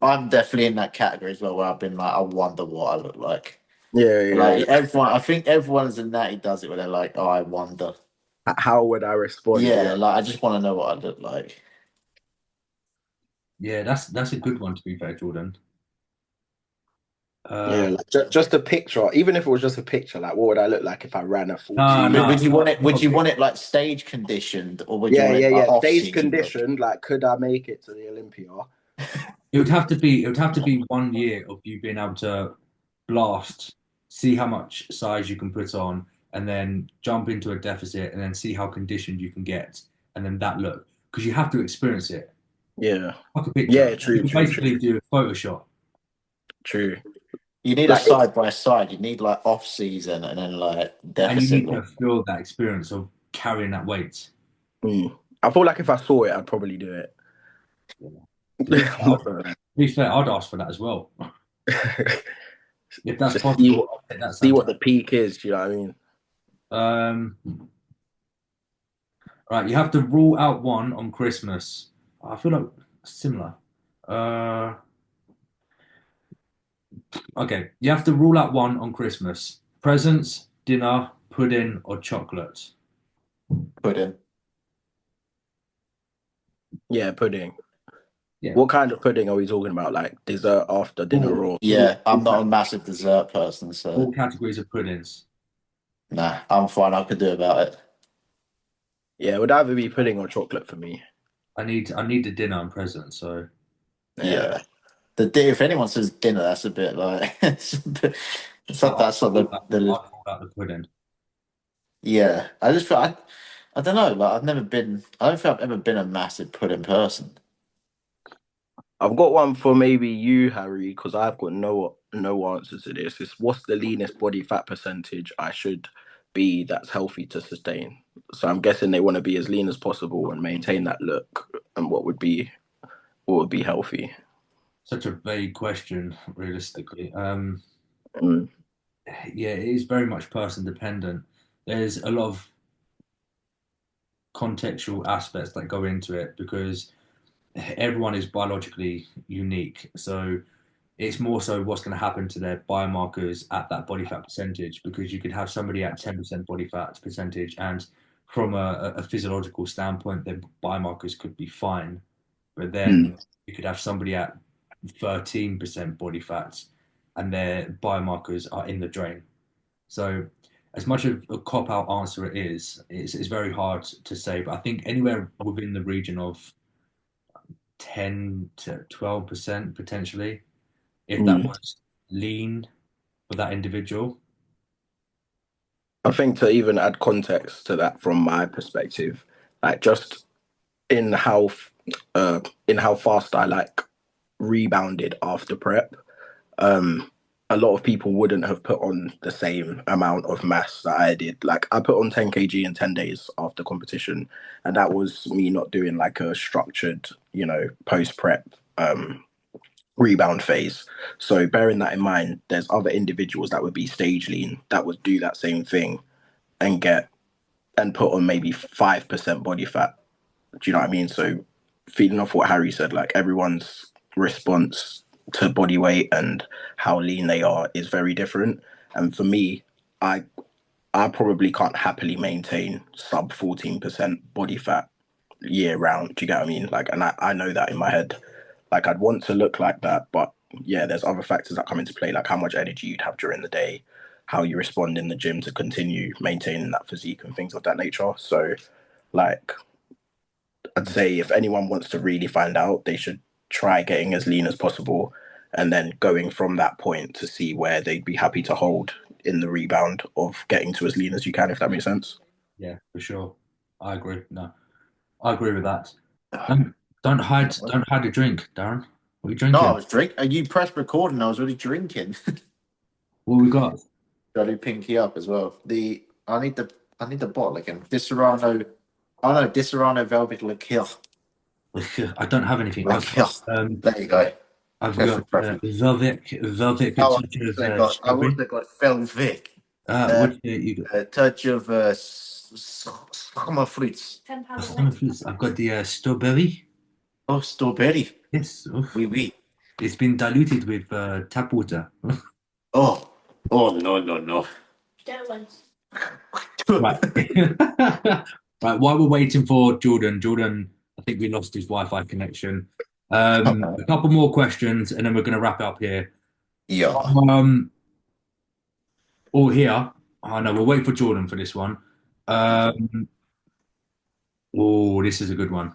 I'm definitely in that category as well where I've been like, I wonder what I look like. Yeah, yeah, Like everyone, I think everyone as a natty does it where they're like, oh, I wonder. how would I respond? Yeah, Yeah, like I just want to know what I look like. Yeah, that's a good one to be fair, Jordan. yeah, Uh, like, just a picture. Even if it was just a picture, like what would I look like if I ran a nah, 40? But nah, would you want not, it? not Would a you bit. want it like stage conditioned, or would you Yeah, want yeah, it like yeah. off Stage season look? conditioned. Like, could I make it to the Olympia? It would have to be 1 year of you being able to blast, see how much size you can put on, and then jump into a deficit, and then see how conditioned you can get, and then that look because you have to experience it. Yeah, Like a picture, yeah. you True, can true, true, basically do a Photoshop, true. You need a Like, side by side. You need like off season and then like and you deficit need to look. feel that experience of carrying that weight. I feel like if I saw it, I'd probably do it. To be fair, to be fair, I'd ask for that as well. If that's Just see possible, what I'll take that see Santa. what the peak is. Do you know what I mean? Right, you have to rule out one on Christmas. I feel like similar. Uh, okay, you have to rule out one on Christmas. Presents, dinner, pudding, or chocolate. Put in. Yeah, pudding. Yeah. What kind of pudding are we talking about? Like dessert after dinner, or Yeah, I'm not a All, massive dessert person, so all categories of puddings. nah, I'm fine. I could do about it. yeah, it would either be pudding or chocolate for me. I need the dinner and present. So Yeah, Yeah. If anyone says dinner, that's a bit like it's I, not I'd that's not rule out the, the I'd rule out the pudding. yeah. I just feel I don't know. Like I don't think I've ever been a massive pudding person. I've got one for maybe you, Harry, because I've got no answer to this. It's what's the leanest body fat percentage I should be that's healthy to sustain. So I'm guessing they want to be as lean as possible and maintain that look. And what would be healthy? Such a vague question, realistically. Mm, Yeah, it is very much person dependent. There's a lot of contextual aspects that go into it because everyone is biologically unique. So it's more so what's going to happen to their biomarkers at that body fat percentage because you could have somebody at 10% body fat percentage and from a physiological standpoint, their biomarkers could be fine. but Mm. then you could have somebody at 13% body fat and their biomarkers are in the drain. So, as much of a cop out answer it is, it's very hard to say, but I think anywhere within the region of 10 to 12% potentially, if that Mm. was lean for that individual. I think to even add context to that from my perspective, like just in how in how fast I like rebounded after prep, um, a lot of people wouldn't have put on the same amount of mass that I did. Like I put on 10 kg in 10 days after competition, and that was me not doing like a structured, post prep rebound phase. So bearing that in mind, there's other individuals that would be stage lean that would do that same thing and get and put on maybe 5% body fat. Do you know what I mean? So feeding off what Harry said, like everyone's response to body weight and how lean they are is very different. And for me, I I probably can't happily maintain sub 14% body fat year round. Do you get what I mean? Like, and I know that in my head. Like, I'd want to look like that, but yeah, there's other factors that come into play, like how much energy you'd have during the day, how you respond in the gym to continue maintaining that physique and things of that nature. So, like, I'd say if anyone wants to really find out, they should try getting as lean as possible and then going from that point to see where they'd be happy to hold in the rebound of getting to as lean as you can, if that makes sense. Yeah, for sure. I agree. No, I agree with that. Um, don't hide a drink, Darren. What are you No, I drinking? was drinking. You pressed record and I was already drinking. What we got? Got to pinky up as well. I need the bottle again. Disaronno. Oh no, Disaronno Velvet Liqueur. I don't have anything. Liqueur. There you go. I've That's got the preference. velvet Oh, with touch of I've strawberry. also got Velvet. Uh, What you got? a touch of summer fruits. Summer fruits. I've got the strawberry. Oh, strawberry. Yes. Oof. Oui, oui. It's been diluted with tap water. Oh, oh no, no, no. Right. Right. While we're waiting for Jordan, I think we lost his Wi-Fi connection. A couple more questions, and then we're going to wrap it up here. Yeah. Or here. Oh no, we'll wait for Jordan for this one. Oh, this is a good one.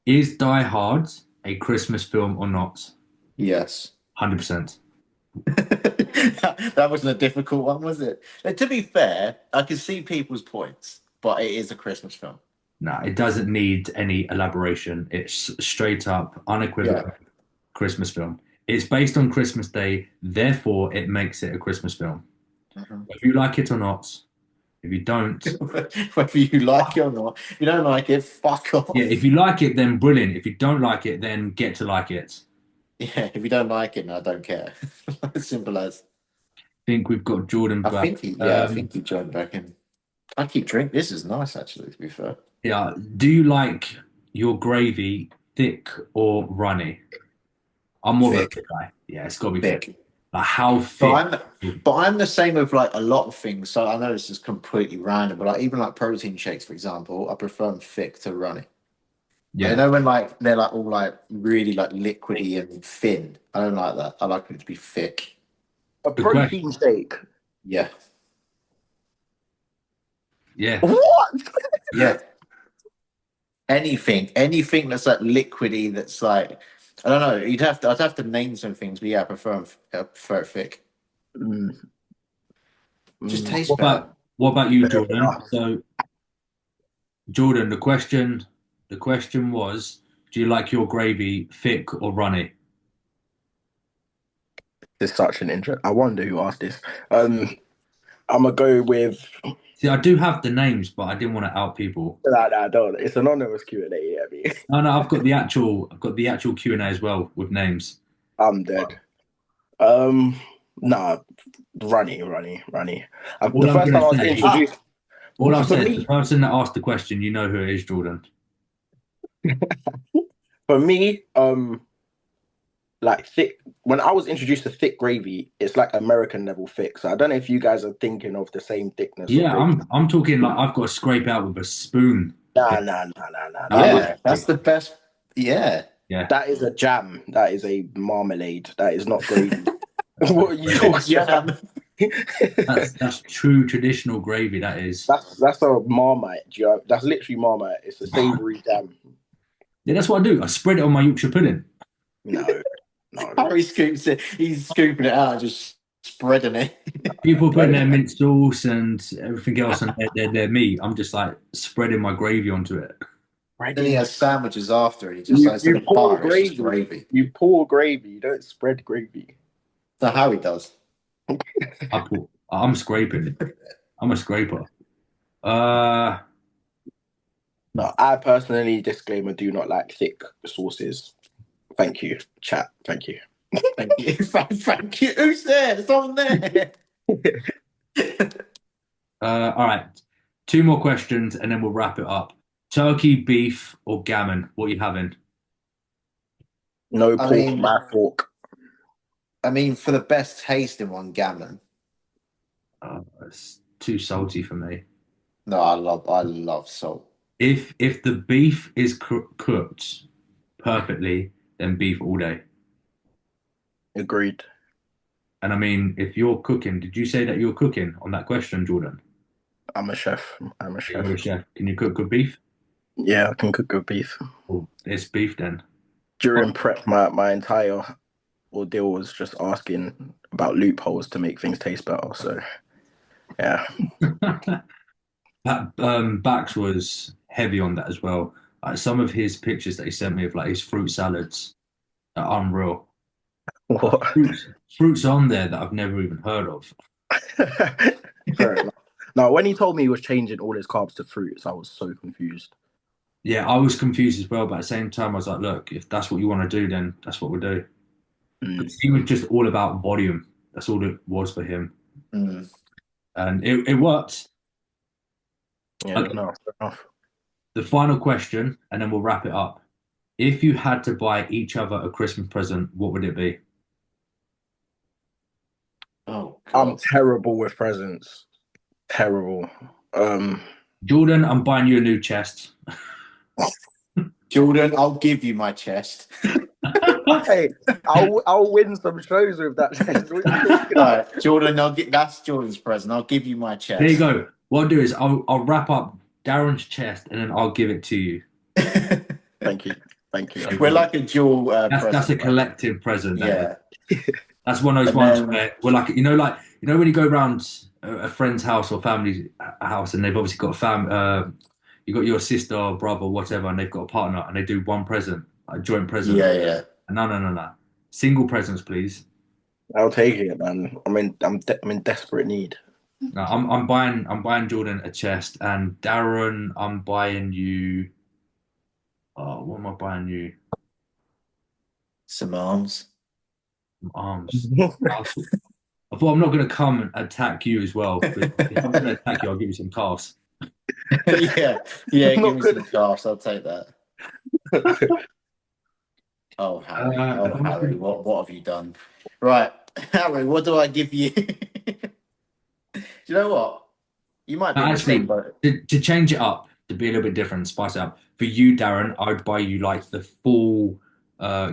Is Die Hard a Christmas film or not? Yes. 100%. That wasn't a difficult one, was it? And to be fair, I can see people's points, but it is a Christmas film. No, it doesn't need any elaboration. It's straight up, unequivocal Christmas film. It's based on Christmas Day, therefore it makes it a Christmas film. Mhm. If you like it or not, if you don't, Whether you like it or not, if you don't like it, fuck off. yeah, if you like it, then brilliant. If you don't like it, then get to like it. Yeah, if you don't like it, no, I don't care. As simple as. I think we've got Jordan I back. think he jumped back in. I keep drinking. This is nice, actually, to be fair. Yeah. Do you like your gravy thick or runny? I'm more of a Thick. thick guy. Yeah, it's got to be thick. Thick. Like how thick? But I'm the same with like a lot of things. So I know this is completely random, but like even like protein shakes, for example, I prefer them thick to runny. Yeah. You know when like they're like all like really like liquidy and thin. I don't like that. I like it to be thick. A protein shake. Yeah. Yeah. What? Yeah. Anything that's like liquidy, that's like I don't know. I'd have to name some things, but yeah, I prefer it thick. Mm. Just tastes What better. about you, Jordan? So, Jordan, the question was, do you like your gravy thick or runny? It's such an interest. I wonder who asked this. I'm gonna go with. See, I do have the names, but I didn't want to out people. No, don't. It's an anonymous Q&A. I mean, No, I've got the actual Q&A as well with names. I'm dead. Nah, runny. All The I'm first time I gonna was say, introduced. all I've For said, me, the person that asked the question, you know who it is, Jordan. for me, like thick. When I was introduced to thick gravy, it's like American level thick. So I don't know if you guys are thinking of the same thickness of Yeah, gravy. I'm talking like I've got to scrape out with a spoon. Nah. Yeah, that's the best Yeah. Yeah, That is a jam. That is a marmalade. That is not gravy. What are you gravy. talking about? That's true traditional gravy. That is. That's a marmite. That's literally marmite. It's a savoury jam. Yeah, that's what I do. I spread it on my Yorkshire pudding. No, no. Harry scoops it. He's scooping it out and just spreading it. People putting their mint sauce and everything else on their meat. I'm just like spreading my gravy onto it. Then he has sandwiches after, and he just You, like, instead you of pour butter, it's just gravy. gravy. You pour gravy. You don't spread gravy. That's how he does. I'm scraping. I'm a scraper. Uh, No, I personally, disclaimer, do not like thick sauces. Thank you, chat. Thank you. Thank you. Thank you. Who's there? There's someone there. all right. Two more questions and then we'll wrap it up. Turkey, beef, or gammon? What are you having? No I pork, mean, my fork. for the best tasting one, gammon. It's too salty for me. No, I love salt. If the beef is cooked perfectly, then beef all day. Agreed. And I mean, if you're cooking, did you say that you're cooking on that question, Jordan? I'm a chef. I'm a chef. You're a chef. Can you cook good beef? Yeah, I can cook good beef. Well, it's beef then. During prep, my entire ordeal was just asking about loopholes to make things taste better. So, yeah. That Bax was heavy on that as well. Like some of his pictures that he sent me of like his fruit salads are unreal. Like, What? fruits on there that I've never even heard of. Fair enough. No, when he told me he was changing all his carbs to fruits, I was so confused. Yeah, I was confused as well, but at the same time, I was like, look, if that's what you want to do, then that's what we'll do. Mm. Because he was just all about volume. That's all it was for him. Mm. And it worked. Yeah, Okay, no, fair enough. the final question, and then we'll wrap it up. If you had to buy each other a Christmas present, what would it be? Oh I'm God. terrible with presents. Terrible. Um, Jordan, I'm buying you a new chest. Jordan, I'll give you my chest. hey, I'll win some shows with that. What are you talking All about? right, Jordan, that's Jordan's present. I'll give you my There you chest. go. What I'll do is I'll wrap up Darren's chest and then I'll give it to you. Thank you. Thank you. We're like a dual That's present. a collective present. Yeah. That's one of those And ones then, where we're like when you go around a friend's house or family's house and they've obviously got a you got your sister or brother or whatever and they've got a partner and they do one present, a joint present. yeah. No. Single presents, please. I'll take it, man. I'm in desperate need. No, I'm buying Jordan a chest and Darren, I'm buying you. Oh, what am I buying you? Some arms. Some arms. I thought I'm not going to come and attack you as well. But if I'm going to attack you, I'll give you some calves. yeah. I'm Give not me good. some calves. I'll take that. Oh, Harry. Oh, Harry. What have you done? Right, Harry. What do I give you? Do you know what? You might be in the same Actually, boat. to change it up, to be a little bit different, spice it up. For you, Darren, I'd buy you like the full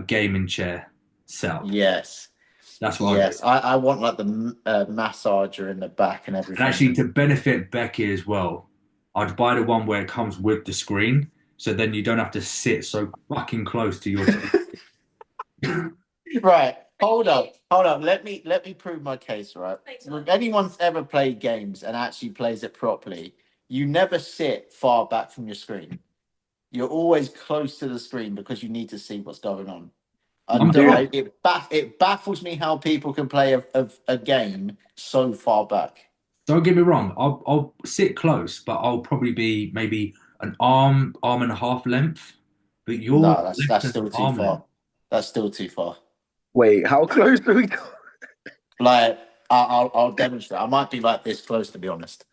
gaming chair setup. Yes. That's what I'd do. I want like the massager in the back and everything. And actually, to benefit Becky as well, I'd buy the one where it comes with the screen, so then you don't have to sit so fucking close to your TV. Right. Hold up. Let me prove my case, right? If anyone's ever played games and actually plays it properly, you never sit far back from your screen. You're always close to the screen because you need to see what's going on. I'm It baffles me how people can play a game so far back. Don't get me wrong. I'll sit close, but I'll probably be maybe an arm and a half length. But you're No, less that's than still too arm length. far. That's still too far. Wait, how close do we go? Like I'll demonstrate. I might be like this close, to be honest.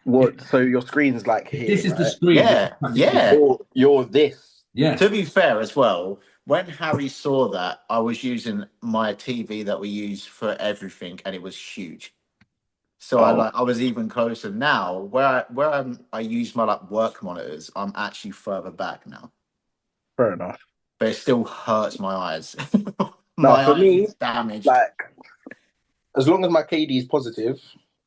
What? So your screen's like If here, this is the right? screen. Yeah. You're this. Yeah. To be fair as well, when Harry saw that, I was using my TV that we use for everything, and it was huge. So Oh. I was even closer. Now, I use my like work monitors, I'm actually further back now. Fair enough. but it still hurts my eyes. Now, My for eyes me, is damaged. like, as long as my KD is positive,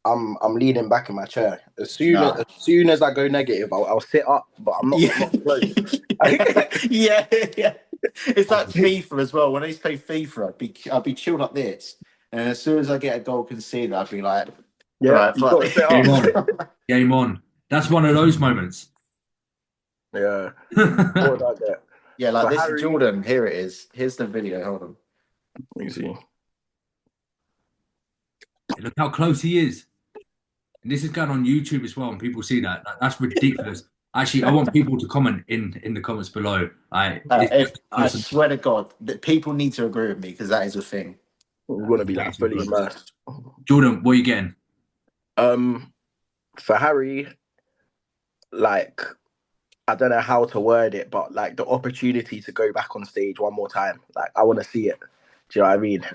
I'm leaning back in my chair. As soon as I go negative, I'll sit up, but I'm not close. Yeah, yeah. It's like FIFA as well. When I used to play FIFA, I'd be chilled like this, and as soon as I get a goal conceded, I'd be like, Yeah, right, you got to sit Game up. on. Game on. That's one of those moments. Yeah. What would I get? Yeah, like For this Harry, Jordan. Here it is. Here's the video. Hold on. let me see. Look how close he is. And this is going on YouTube as well, and people see that. That's ridiculous. Actually, I want people to comment in the comments below. I swear to God, that people need to agree with me because that is a thing. We're gonna be like fully immersed. Jordan, what are you getting? For Harry, like, I don't know how to word it, but like the opportunity to go back on stage one more time. Like, I want to see it. Do you know what I mean?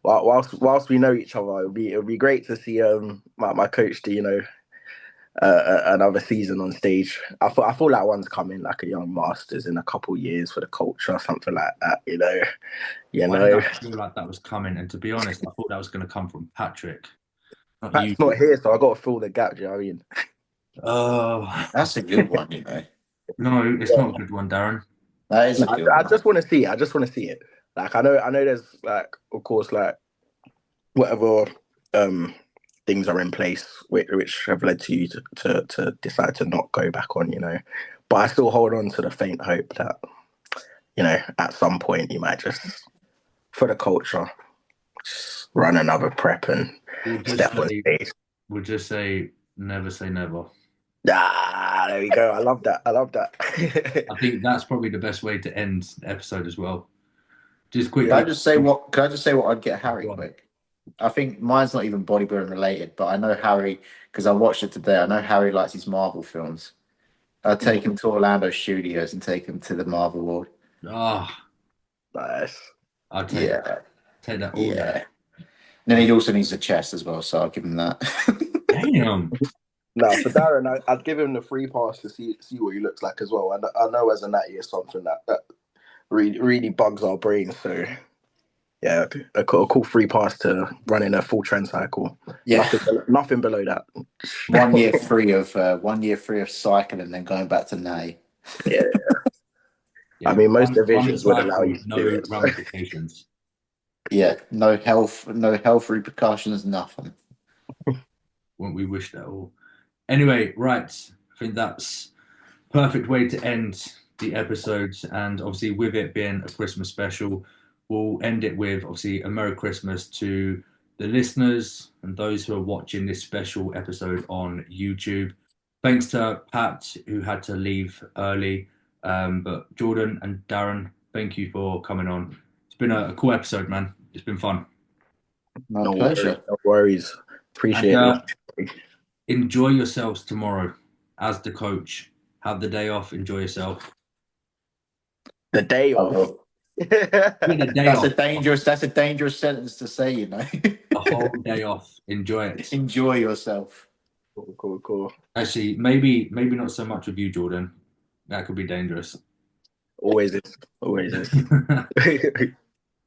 Whilst we know each other, it'll be great to see my coach do another season on stage. I feel like one's coming, like a young Masters in a couple years for the culture or something like that. Why did I feel like that was coming? And to be honest, I thought that was going to come from Patrick, not Pat's you. not here, so I got to fill the gap. Do you know what I mean? Oh, That's a good one, you know. no, it's not a good one, Darren. That is a good I one. just want to see it. I just want to see it. Like, I know there's, like, of course, like, whatever things are in place which have led to you to decide to not go back on, but I still hold on to the faint hope that at some point you might just, for the culture, just run another prep and step on stage. We'll just say never. There we go. I love that. I think that's probably the best way to end the episode as well. Just quickly. Can I just say what I'd get Harry quick? I think mine's not even bodybuilding related, but I know Harry because I watched it today. I know Harry likes his Marvel films. I'd take him to Orlando Studios and take him to the Marvel world. Ah, nice. I'll take that all day. And then he also needs a chest as well, so I'll give him that. Damn. No, for Darren, I'd give him the free pass to see what he looks like as well. I know as a natty is something that really, really bugs our brains. So, yeah, a cool free pass to running a full trend cycle. Yeah, nothing below that. 1 year free of cycling and then going back to natty. Yeah. I mean, most divisions would allow you to do it. Ramifications. Yeah, no health repercussions, nothing. Won't we wish that all? Anyway, right. I think that's perfect way to end the episode. And obviously, with it being a Christmas special, we'll end it with obviously a Merry Christmas to the listeners and those who are watching this special episode on YouTube. Thanks to Pat, who had to leave early. But Jordan and Darren, thank you for coming on. It's been a cool episode, man. It's been fun. My pleasure. No worries. Appreciate it. Enjoy yourselves tomorrow as the coach. Have the day off. Enjoy yourself. The day off. That's a dangerous sentence to say, you know. The whole day off. Enjoy it. Enjoy yourself. Cool. Actually, maybe not so much with you, Jordan. That could be dangerous. Always is.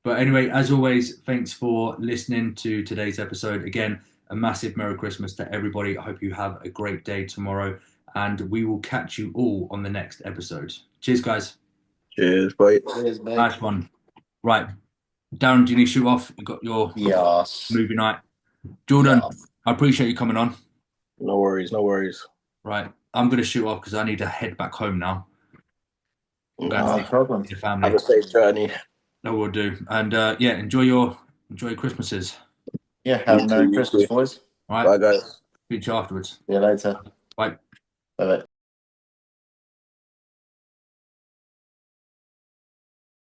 But anyway, as always, thanks for listening to today's episode. Again, a massive Merry Christmas to everybody. I hope you have a great day tomorrow, and we will catch you all on the next episode. Cheers, guys. Cheers, bye. Cheers, mate. Nice one. Right. Darren, do you need to shoot off? You got your movie night. Jordan, I appreciate you coming on. No worries. Right. I'm going to shoot off because I need to head back home now. No problem. Your family. Have a safe journey. No, we'll do. And enjoy your Christmases. Yeah, have a Merry Christmas, boys. All right. Bye, guys. Speak to you afterwards. See you later. Bye. Bye.